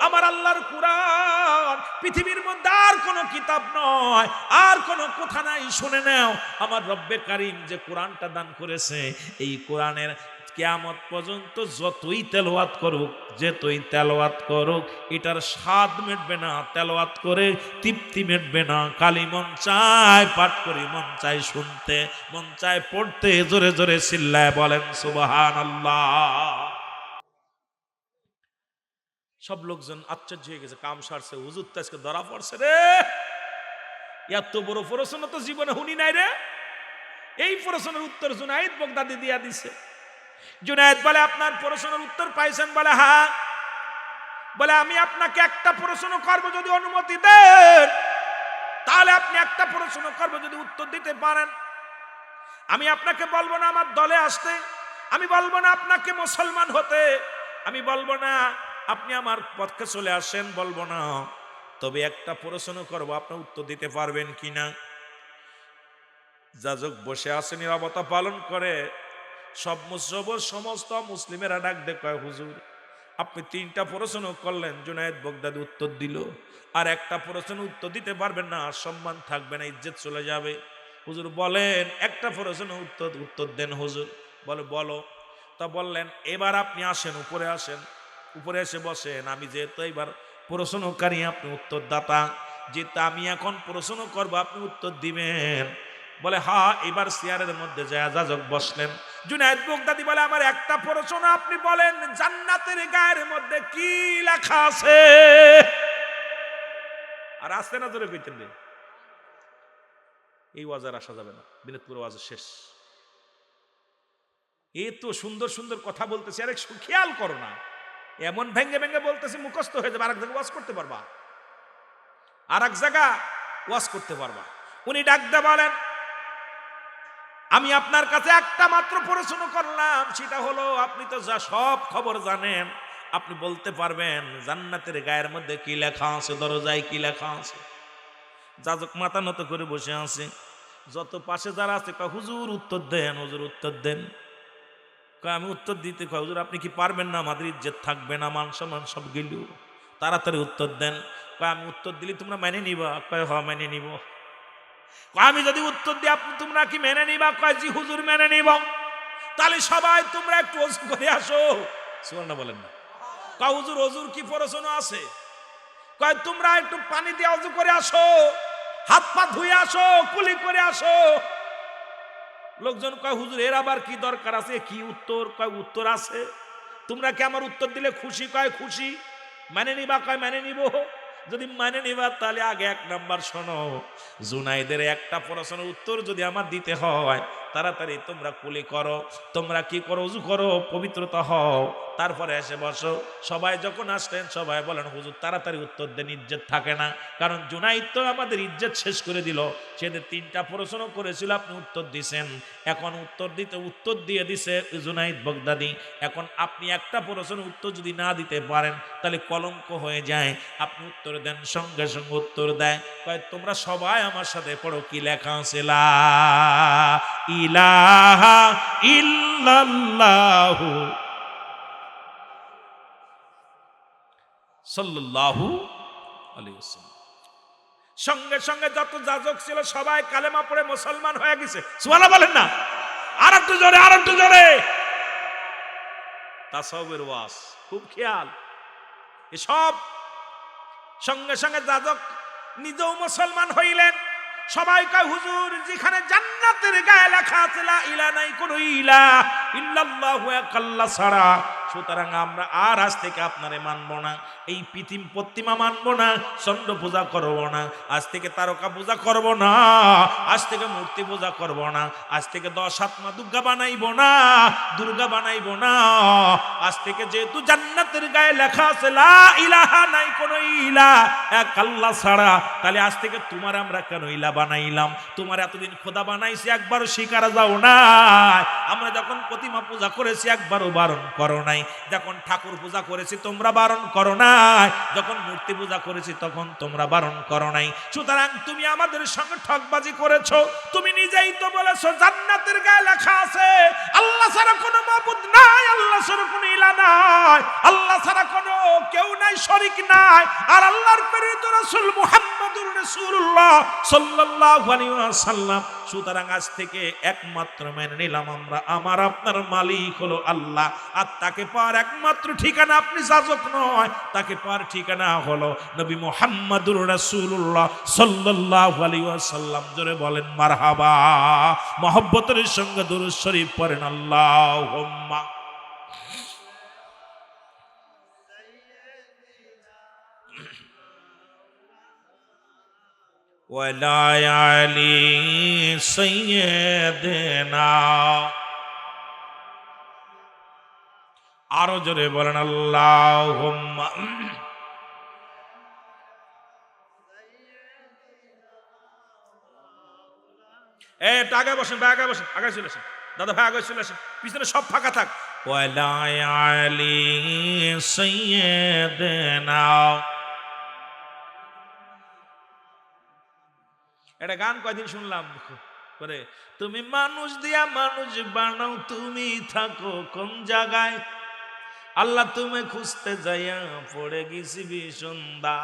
আমার আল্লাহর কোরআন পৃথিবীর মধ্যে আর কোনো কিতাব নয়, আর কোনো কথা নাই। শুনে নাও, আমার রব্বে কারীম যে কোরআনটা দান করেছে, এই কোরআনের কিয়ামত পর্যন্ত যতই তেলাওয়াত করুক, যেতই তেলাওয়াত করুক, এটার স্বাদ মেটবে না, তেলাওয়াত করে তৃপ্তি মেটবে না। খালি মন চায় পাঠ করি, মন চায় শুনতে, মন চায় পড়তে। জোরে জোরে চিল্লায় বলেন সুবহানাল্লাহ। সব লোকজন আশ্চর্য হয়ে গেছে, কাম সারছে, হুজুর তো আজকে ধরা পড়ছে রে, এত বড় প্রশ্ন তো জীবনে শুনি নাই রে। এই প্রশ্নের উত্তর জুনাইদ বাগদাদী দিয়া দিছে। জুনাইদ বলে, আপনার প্রশ্নের উত্তর পাইছেন? বলে হ্যাঁ। বলে, আমি আপনাকে একটা প্রশ্ন করবো, যদি অনুমতি দেন তাহলে আপনি একটা প্রশ্ন করবো, যদি উত্তর দিতে পারেন। আমি আপনাকে বলবো না আমার দলে আসতে, আমি বলবো না আপনাকে মুসলমান হতে, আমি বলবো না আপনি আমার পক্ষে চলে আসেন, বলবো না। তবে একটা প্রশ্ন করবো, আপনি উত্তর দিতে পারবেন কিনা? যাজক বসে আছে, নীরবতা পালন করে। সমস্ত মুসলিমেরা ডাক দেয়, হুজুর আপনি 3টা প্রশ্ন করলেন, জুনাইদ বাগদাদী উত্তর দিল, আর একটা প্রশ্ন উত্তর দিতে পারবেন না, সম্মান থাকবে না, ইজ্জত চলে যাবে। হুজুর বলেন একটা প্রশ্ন উত্তর দেন হুজুর। বলে বলো। তা বললেন, এবার আপনি আসেন, উপরে আসেন, উপরে এসে বসেন। আমি যেহেতু এবার প্রশ্নকারী, আপনি উত্তরদাতা, যেহেতু আমি এখন প্রশ্ন করবো, আপনি উত্তর দিবেন। বলে হ্যাঁ। এবার চেয়ারের মধ্যে যায় যাজক বসলেন। জুনাইদ বাগদাদী বলে, আমার একটা প্রশ্ন, আপনি বলেন জান্নাতের গায়ের মধ্যে কি লেখা আছে? আর আসতে না জোরে কইতেন রে, এই ওয়াজ আর আসা যাবে না, বিনোদপুর ওয়াজ শেষ। এ তো সুন্দর সুন্দর কথা বলতেছে, আরে খেয়াল করো না, এমন ভেঙ্গে ভেঙ্গে বলতেছে মুখস্থ হয়ে যাবে, আরেক জায়গায় ওয়াজ করতে পারবা, আরেক জায়গা ওয়াজ করতে পারবা। উনি ডাক দিয়ে বলেন, আমি আপনার কাছে একটা মাত্র প্রশ্ন করলাম, সেটা হলো আপনি তো যা সব খবর জানেন, আপনি বলতে পারবেন জান্নাতের গায়ের মধ্যে কি লেখা আছে, দরজায় কি লেখা আছে? যাজক মাথা নত করে বসে আছে, যত পাশে যারা আছে কয় হুজুর উত্তর দেন, হুজুর উত্তর দেন। কয় আমি উত্তর দিতে, কয় হুজুর আপনি কি পারবেন না, আমাদের ইজ্জত থাকবে না, মান সম্মান সব গেল, তাড়াতাড়ি উত্তর দেন। কয় আমি উত্তর দিলে তোমরা মেনে নিবা? কয় হ মেনে নিব। আমি যদি উত্তর দিই আপনি তোমরা কি মেনে নিবা? কয় জি হুজুর মেনে নিব। তাহলে সবাই তোমরা একটু ওযু করে আসো। সুবহানাল্লাহ বলেন না। কয় হুজুর ওযুর কি প্রয়োজন আছে? কয় তোমরা একটু পানি দিয়ে ওযু করে আসো, হাত পা ধুয়ে আসো, কুলি করে আসো। লোকজন কয় হুজুর এর আবার কি দরকার আছে, কি উত্তর? কয় উত্তর আছে। তোমরা কি আমার উত্তর দিলে খুশি? কয় খুশি। মানে নিবা? কয় মানে নিব। যদি মানে নিবা তাহলে আগে এক নাম্বার শোনো, জুনাইদের একটা প্রশ্নের উত্তর যদি আমার দিতে হয়, তাড়াতাড়ি তোমরা কুলি করো, তোমরা কি করো, ওযু করো, পবিত্রতা হও, তারপরে এসে বসো। সবাই যখন আসলেন সবাই বলেন হুজুর তাড়াতাড়ি উত্তর দেন, ইজ্জত থাকে না। কারণ জুনাইদ তো আমাদের ইজ্জত শেষ করে দিল, সেদের 3টা প্রশ্ন করেছিল, আপনি উত্তর দিছেন, এখন উত্তর দিয়ে দিছে জুনাইদ বাগদাদি। এখন আপনি একটা প্রশ্নের উত্তর যদি না দিতে পারেন তাহলে কলঙ্ক হয়ে যায়। আপনি উত্তর দেন। সঙ্গে সঙ্গে উত্তর দেয়, কয় তোমরা সবাই আমার সাথে পড়ো, কি লেখা আছে? লা ইলাহা ইল্লাল্লাহু সাল্লাল্লাহু আলাইহি ওয়াসাল্লাম। সঙ্গে সঙ্গে যত যাজক ছিল সবাই কালেমা পড়ে মুসলমান হয়ে গেছে। সুবহানাল্লাহ বলেন না। আর একটু জোরে, আর একটু জোরে। তাসাউফের ওয়াজ খুব খেয়াল। এসব সঙ্গে সঙ্গে যাজক নিজেও মুসলমান হইলেন। সবাই কয় হুজুর যেখানে জান্নাতের গায়ে লেখা আছে লা ইলাহা নাই কোনো ইলাহ ইল্লাল্লাহু এক আল্লাহ ছাড়া, সুতরাং আমরা আর আজ থেকে আপনারে মানব না, এই পৃথিবী প্রতিমা মানব না, চন্দ্র পূজা করব না, আজ থেকে তারকা পূজা করব না, আজ থেকে মূর্তি পূজা করব না, আজ থেকে 10 হাত মা দুর্গা বানাইব না, দুর্গা বানাইব না। আজ থেকে যেহেতু জান্নাতের গায়ে লেখা আছে লা ইলাহা নাই কোনো ইলাহ এক আল্লাহ ছাড়া, তাহলে আজ থেকে তোমার আমরা কেন ইলাহ বানাইলাম? তোমার এতদিন খোদা বানাইছি, একবারও স্বীকার যাও না। আমরা যখন প্রতিমা পূজা করেছি একবারও বারণ করো নাই, যখন ঠাকুর পূজা করেছি তোমরা বারণ করো নাই, যখন মূর্তি পূজা করেছি তখন তোমরা বারণ করো নাই। সুতরাং তুমি আমাদের সঙ্গে ঠকবাজি করেছো। তুমি নিজেই তো বলেছো জান্নাতের গায়ে লেখা আছে আল্লাহ ছাড়া কোনো মাবুদ নাই, আল্লাহ ছাড়া কোনো ইলাহ নাই, আল্লাহ ছাড়া কোনো কেউ নাই, শরীক নাই, আর আল্লাহর প্রেরিত রাসূল মুহাম্মদুর রাসূলুল্লাহ সাল্লাল্লাহু আলাইহি ওয়াসাল্লাম। সুতরাং আজ থেকে একমাত্র মেনে নিলাম আমরা, আমার আপনার মালিক হলো আল্লাহ, আর তাকে পাওয়ার একমাত্র ঠিকানা আপনি যাজক নয়, তাকে পাওয়ার ঠিকানা হলো নবী মুহাম্মদুর রাসূলুল্লাহ সাল্লাল্লাহু আলাইহি ওয়াসাল্লাম। জোরে বলেন মারহাবা। মহব্বতের সঙ্গে দুরূদ শরীফ পড়েন আল্লাহুম্মা। ওয়ালা আলি সাইয়্যিদিনা। আরো জোরে বলেন আল্লাহুম্মা। আগে বসেন ভাই, আগে বসেন, আগে চলে আসেন দাদা ভাই, আগে চলে আসেন, পিছনে সব ফাঁকা থাক। ওয়ালা আলি সাইয়্যিদিনা। একটা গান কয়দিন শুনলাম করে, তুমি মানুষ দিয়া মানুষ বানাও, তুমি থাকো কোন জায়গায়, আল্লাহ তুমি খুঁজতে যাইয়া পড়ে গেছি বিসন্দা।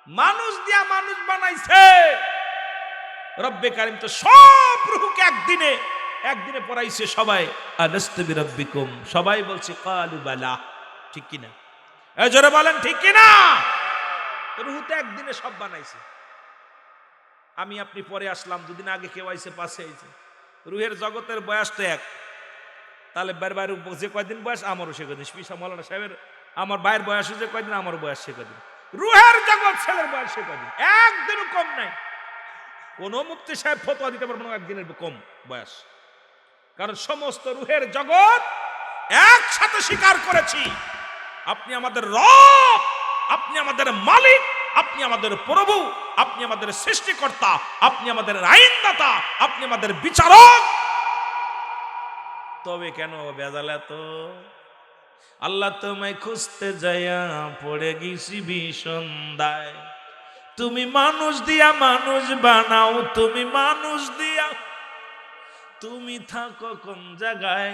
মানুষ দিয়া মানুষ বানাইছে রব্বে কারিম, তো সব রূহকে একদিনে পড়াইছে সবাই, আলাস্তু বিরাব্বিকুম, সবাই বলছে ক্বালু বালা। ঠিক কিনা? এই জোরে বলেন ঠিক কিনা? রূহ তো একদিনে সব বানাইছে। আমি আপনি পরে আসলাম, দুদিন আগে কেউ আইছে, পাশে আইছে। রুহের জগতের বয়স তো এক, তাহলে বাইর যে কয়দিন বয়স আমারও সে কয়দিন, পিসা মৌলানা সাহেবের আমার ভাইয়ের বয়স যে কয়দিন, আমারও বয়স সে কয়দিন। রুহের জগৎ ছেলের বয়স সে কয়দিন, একদিনও কম নাই। কোন মুফতি সাহেব ফতোয়া দিতে পারবে না একদিনের কম বয়স, কারণ সমস্ত রুহের জগৎ একসাথে স্বীকার করেছি আপনি আমাদের রব, আপনি আমাদের মালিক, আপনি আমাদের প্রভু, আপনি আমাদের সৃষ্টিকর্তা, আপনি আমাদের আইনদাতা, আপনি আমাদের বিচারক। তবে কেন বেজাল এত? আল্লাহ তোমায় খুঁজতে যাইয়া পড়ে গেছি ভীষণ দায়। তুমি মানুষ দিয়া মানুষ বানাও, তুমি মানুষ দিয়া তুমি থাকো কোন জায়গায়?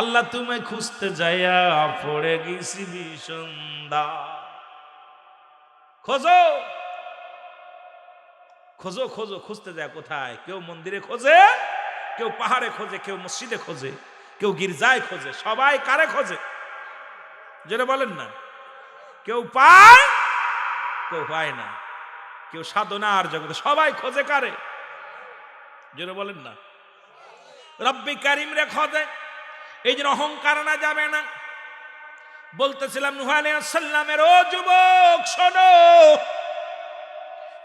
আল্লাহ তোমায় খুঁজতে যাইয়া পড়ে গেছি ভীষণ দায়। খোঁজো খোঁজো খোঁজো, খুঁজতে যায় কোথায়? কেউ মন্দিরে খোঁজে, কেউ পাহাড়ে খোঁজে, কেউ মসজিদে খোঁজে, কেউ গির্জায় খোঁজে। সবাই কারে খোঁজে? যেটা বলেন না। কেউ পায়, কেউ পায় না, কেউ সাধনার জগতে। সবাই খোঁজে কারে? যেটা বলেন না। রব্বি কারিম রে খোঁজে। এই জন্য অহংকার না যাবে না। বলতেছিলাম নূহ আলাইহিস সালামের, ও যুবক শোনো,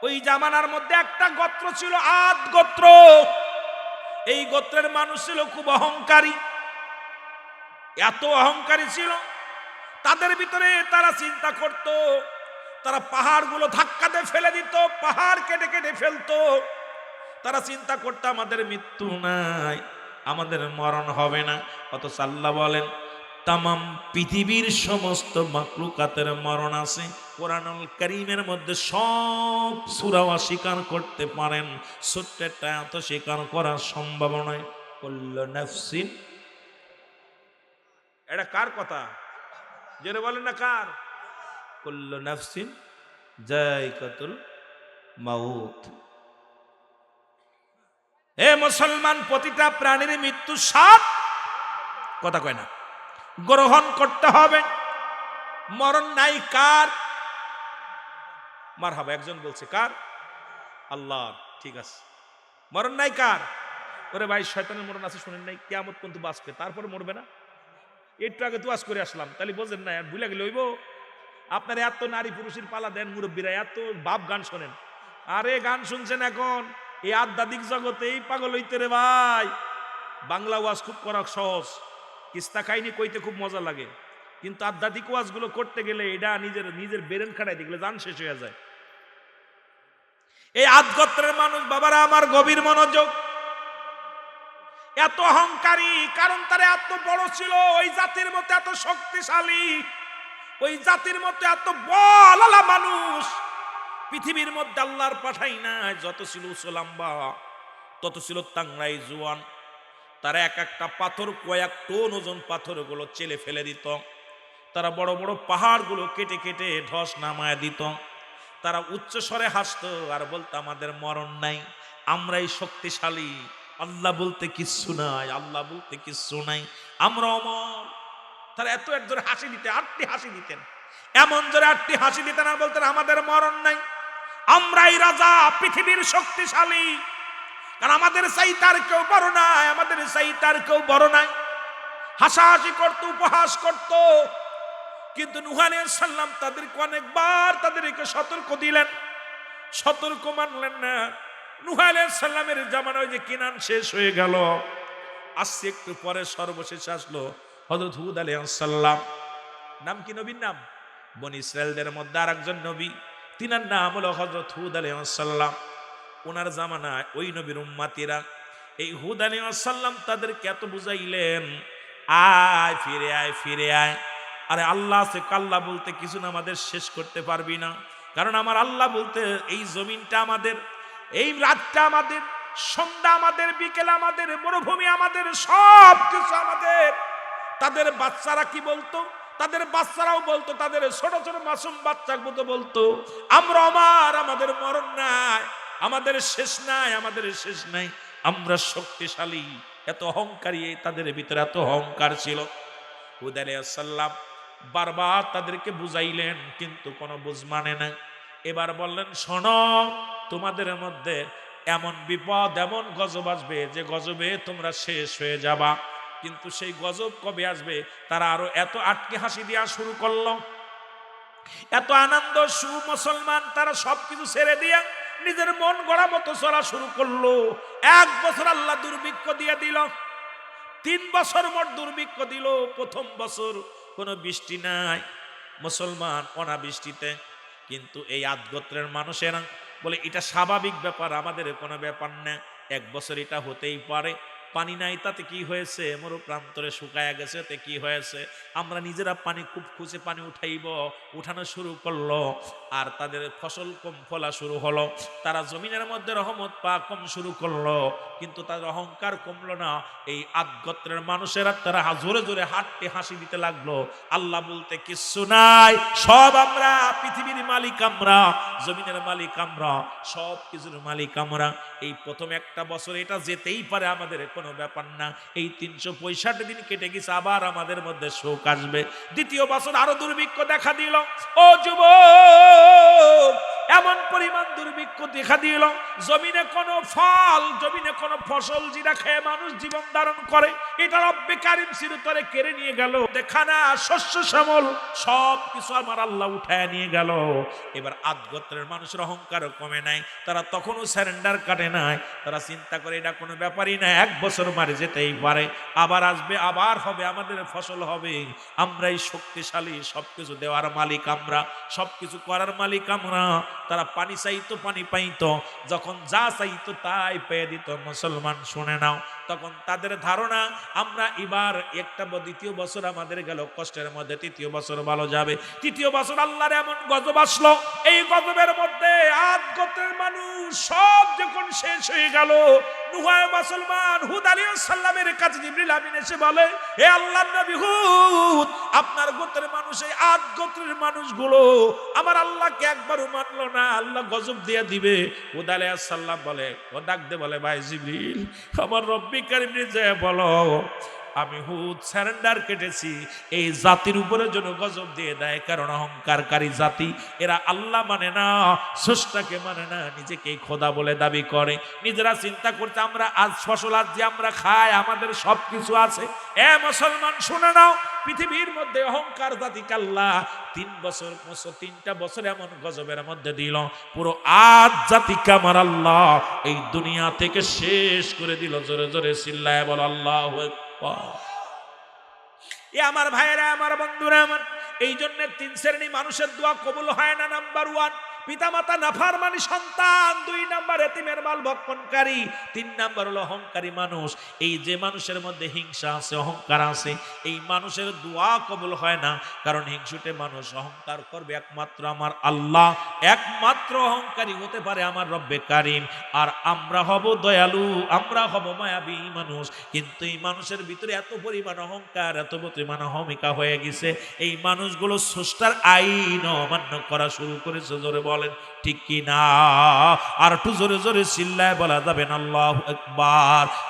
ওই জামানার মধ্যে একটা গোত্র ছিল, আদ গোত্র। এই গোত্রের মানুষ ছিল খুব অহংকারী। এত অহংকারী ছিল, তাদের ভিতরে তারা চিন্তা করত, তারা পাহাড়গুলো ধাক্কা দিয়ে ফেলে দিত, পাহাড় কেটে কেটে ফেলতো। তারা চিন্তা করতো আমাদের মৃত্যু নাই, আমাদের মরণ হবে না। অথচ আল্লাহ বলেন তামাম পৃথিবীর সমস্ত মাখলুকাতের মরণ আছে। কোরআনুল কারীমের মধ্যে সব সূরা অস্বীকার করতে পারেন, ছোট্ট একটা এত স্বীকার করা সম্ভব নয়। কুল্লু নাফসিন, এটা কার কথা? জোরে বলেন না কার? কুল্লু নাফসিন যায়কাতুল মাউত। হে মুসলমান, প্রতিটা প্রাণীর মৃত্যু স্বাদ, কথা কয় না, গ্রহণ করতে হবে। মরণ নাই কার? মারহাবা, একজন বলছে কার? আল্লাহর। ঠিক আছে, মরণ নাই কার? ওরে ভাই, শয়তানের মরণ আছে শুনেন নাই? কিয়ামত পর্যন্ত বাঁচবে, তারপরে মরবে না। একটু আগে দুয়াজ করে আসলাম, তাহলে বোঝেন না? ভুলে গেলে হইব? আপনার এত নারী পুরুষের পালা দেন, মুরব্বীরা এত বাপ গান শোনেন। আরে গান শুনছেন এখন এই আধ্যাত্মিক জগতে, এই পাগল হইতে রে ভাই। বাংলা ওয়াজ খুব করা সহজ, কিস্তা কাহিনী কইতে খুব মজা লাগে, কিন্তু আধ্যাত্মিক ওয়াজগুলো করতে গেলে এটা নিজের নিজের বেরেন খাটাই দেখলে জান শেষ হয়ে যায়। এই আদ গোত্রের মানুষ, বাবারা আমার, গভীর মনোযোগ। এত অহংকারী, কারণ তারা এত বড় ছিল, ওই জাতির মধ্যে এত শক্তিশালী, ওই জাতির মধ্যে এত বলালা মানুষ পৃথিবীর মধ্যে আল্লাহর পাঠাই না। যত ছিল উসলাম্বা, তত ছিল তাংরাই জোয়ান। তারা এক একটা পাথর, কয়েক টন ওজন পাথরগুলো চেলে ফেলে দিত। তারা বড় বড় পাহাড়গুলো কেটে কেটে ধস নামায় দিত। তারা উচ্চ স্বরে হাসতো আর বলতো আমাদের মরণ নাই, আমরাই শক্তিশালী, আল্লাহ বলতে কিচ্ছু নাই, আল্লাহ বলতে কিচ্ছু নাই, আমরা অমর। তারা এত এক জোরে হাসি দিতেন, আটটি হাসি দিতেন, এমন জোরে আটটি হাসি দিতেন আর বলতেন আমাদের মরণ নাই, আমরাই রাজা, পৃথিবীর শক্তিশালী, কারণ আমাদের চাইতে আর কেউ বড় নাই, আমাদের চাইতে আর কেউ বড় নাই। হাসাহাসি করতো, উপহাস করতো। কিন্তু নূহ আলাইহিস সালাম তাদেরকে অনেকবার তাদেরকে সতর্ক দিলেন, সতর্ক মানলেন না। নূহ আলাইহিস সালামের জামানায় যে কিনান শেষ হয়ে গেল, আসছে একটু পরে সর্বশেষ আসলো হযরত হুদ আলাইহিস সালাম। নাম কি নবীর নাম? বনি ইসরায়েলদের মধ্যে আরেকজন নবী, তিনার নাম হলো হযরত হুদ আলাইহিস সালাম। ওনার জামানায় ওই নবীর উম্মতিরা এই হুদ আলাইহিস সালাম তাদেরকে এত বুঝাইলেন, আয় ফিরে আয়, ফিরে আয়। আরে আল্লাহ আছে, আল্লাহ বলতে কিছু না, আমাদের শেষ করতে পারবি না, কারণ আমার আল্লাহ বলতে এই জমিনটা আমাদের, এই রাতটা আমাদের, সন্ধ্যা আমাদের, বিকেল আমাদের, মরুভূমি আমাদের, সব কিছু আমাদের। তাদের বাচ্চারা কি বলতো? তাদের বাচ্চারাও বলতো, তাদের ছোট ছোট মাসুম বাচ্চাগুলো বলতো আমরা আমার, আমাদের মরণ নাই, আমাদের শেষ নাই, আমাদের শেষ নাই, আমরা শক্তিশালী। এত অহংকারী, তাদের ভিতরে এত অহংকার ছিল। হুদ আলাইহিস সালাম বারবার তাদেরকে বুঝাইলেন, কিন্তু কোনো বুঝ মানে না। এবার বললেন, শোনো, তোমাদের মধ্যে এমন বিপদ, এমন গজব আসবে যে গজবে তোমরা শেষ হয়ে যাবা। কিন্তু সেই গজব কবে আসবে? তারা আরো এত আটকে হাসি দেওয়া শুরু করলো, এত আনন্দ, মুসলমান তারা সবকিছু ছেড়ে দিয়া নিজের মন গড়া মতো চলা শুরু করলো। 1 বছর আল্লাহ দুর্ভিক্ষ দিয়ে দিল, 3 বছর মোট দুর্ভিক্ষ দিল। প্রথম বছর কোনো বৃষ্টি নাই, মুসলমান অনাবৃষ্টিতে। কিন্তু এই আদ গোত্রের মানুষেরা বলে এটা স্বাভাবিক ব্যাপার, আমাদের কোনো ব্যাপার না, 1 বছর এটা হতেই পারে। পানি নাই তাতে কি হয়েছে, মরু প্রান্তরে শুকায়া গেছে তে কি হয়েছে, আমরা নিজেরা পানি খুব খুঁজে পানি উঠাইব, উঠানো শুরু করলো। আর তাদের ফসল কম ফলা শুরু হলো, তারা জমিনের মধ্যে রহমত পা কম শুরু করলো। কিন্তু তাদের অহংকার কমলো না। এই আদ গোত্রের মানুষেরা তারা জোরে জোরে হাঁটতে হাসি দিতে লাগলো। আল্লাহ বলতে কিচ্ছু নাই, সব আমরা, পৃথিবীর মালিক আমরা, জমিনের মালিক আমরা, সব কিছুর মালিক আমরা। এই প্রথম একটা বছর এটা যেতেই পারে, আমাদের কোনো ব্যাপার না। এই 365 দিন কেটে গেছে, আবার আমাদের মধ্যে শোক আসবে। দ্বিতীয় বছর আরো দুর্ভিক্ষ দেখা দিল। ও যুবক, এমন পরিমাণ দুর্ভিক্ষ দেখা দিল, জমিনে কোনো ফল, জমিনে কোনো ফসল যেটা খেয়ে মানুষ জীবন ধারণ করে, এটা রব্বে কারিম চিরতরে কেড়ে নিয়ে গেল। দেখা না শস্য শ্যামল সব কিছু আমার আল্লাহ উঠায় নিয়ে গেল। এবার আদ গোত্রের মানুষের অহংকারও কমে নাই, তারা তখনও স্যারেন্ডার কাটে নাই। তারা চিন্তা করে এটা কোনো ব্যাপারই না, 1 বছর মারে যেতেই পারে, আবার আসবে, আবার হবে, আমাদের ফসল হবে, আমরাই শক্তিশালী, সবকিছু দেওয়ার মালিক আমরা, সবকিছু করার মালিক আমরা। তারা পানি চাইতো, পানি পাইতো, যখন যা চাইতো তাই পেয়ে দিত। মুসলমান শুনে নাও, তখন তাদের ধারণা আমরা এবার একটা দ্বিতীয় বছর আমাদের গেল কষ্টের মধ্যে, তৃতীয় বছর ভালো যাবে। তৃতীয় বছর আল্লাহর এমন গজব আসলো, এই গজবের মধ্যে আদ গোত্রের মানুষ সব যখন শেষ হয়ে গেল, নুহায় মুসলমান হুদ আলাইহিস সালামের কাছে জিবরিল আমিন এসে বলে, হে আল্লাহর নবী হুদ, আপনার গোত্রের মানুষ, এই আদ গোত্রের মানুষগুলো আমার আল্লাহকে একবারও মানলো না, আল্লাহ গজব দিয়ে দিবে। হুদ আলাইহিস সালাম বলে, ও ডাক দে বলে, ভাই জিবরিল, আমার রব্বি কারীম যে বলো আমি হুদ স্যারেন্ডার কেটেছি, এই জাতির উপরে যেন গজব দিয়ে দেয়, কারণ অহংকারকারী জাতি, এরা আল্লাহ মানে না, স্রষ্টাকে মানে না, নিজেকে খোদা বলে দাবি করে। নিজেরা চিন্তা করতে আমরা আজ ফসল আজ যে আমরা খাই, আমাদের সব কিছু আছে। এ মুসলমান শুনে নাও, পৃথিবীর মধ্যে অহংকার জাতিকে আল্লাহ 3টা বছর এমন গজবের মধ্যে দিল, পুরো আদ জাতিকে আমার আল্লাহ এই দুনিয়া থেকে শেষ করে দিল। জোরে জোরে চিল্লায় বল আল্লাহু আকবার। এ আমার ভাইয়েরা, আমার বন্ধুরা আমার, এই জন্য 3 শ্রেণী মানুষের দোয়া কবুল হয় না। নাম্বার 1, পিতামাতা নাফরমানি সন্তান, 2 নাম্বার এতিমের মাল ভক্ষণকারী, 3 নাম্বার হলো অহংকারী মানুষ। এই যে মানুষের মধ্যে হিংসা আছে, অহংকার আছে, এই মানুষের দোয়া কবুল হয় না। কারণ হিংসুটে মানুষ অহংকার করবে একমাত্র আমার আল্লাহ, একমাত্র অহংকারী হতে পারে আমার রব্বে কারিম। আর আমরা হব দয়ালু, আমরা হব মায়াবী মানুষ। কিন্তু এই মানুষের ভিতরে এত পরিমাণ অহংকার, এত পরিমাণ অহমিকা হয়ে গেছে, এই মানুষগুলো স্রষ্টার আইন অমান্য করা শুরু করেছে। জোরে বলেন ঠিক কি না? আর একটু জোরে জোরে চিল্লায় বলা যাবেন আল্লাহু আকবার।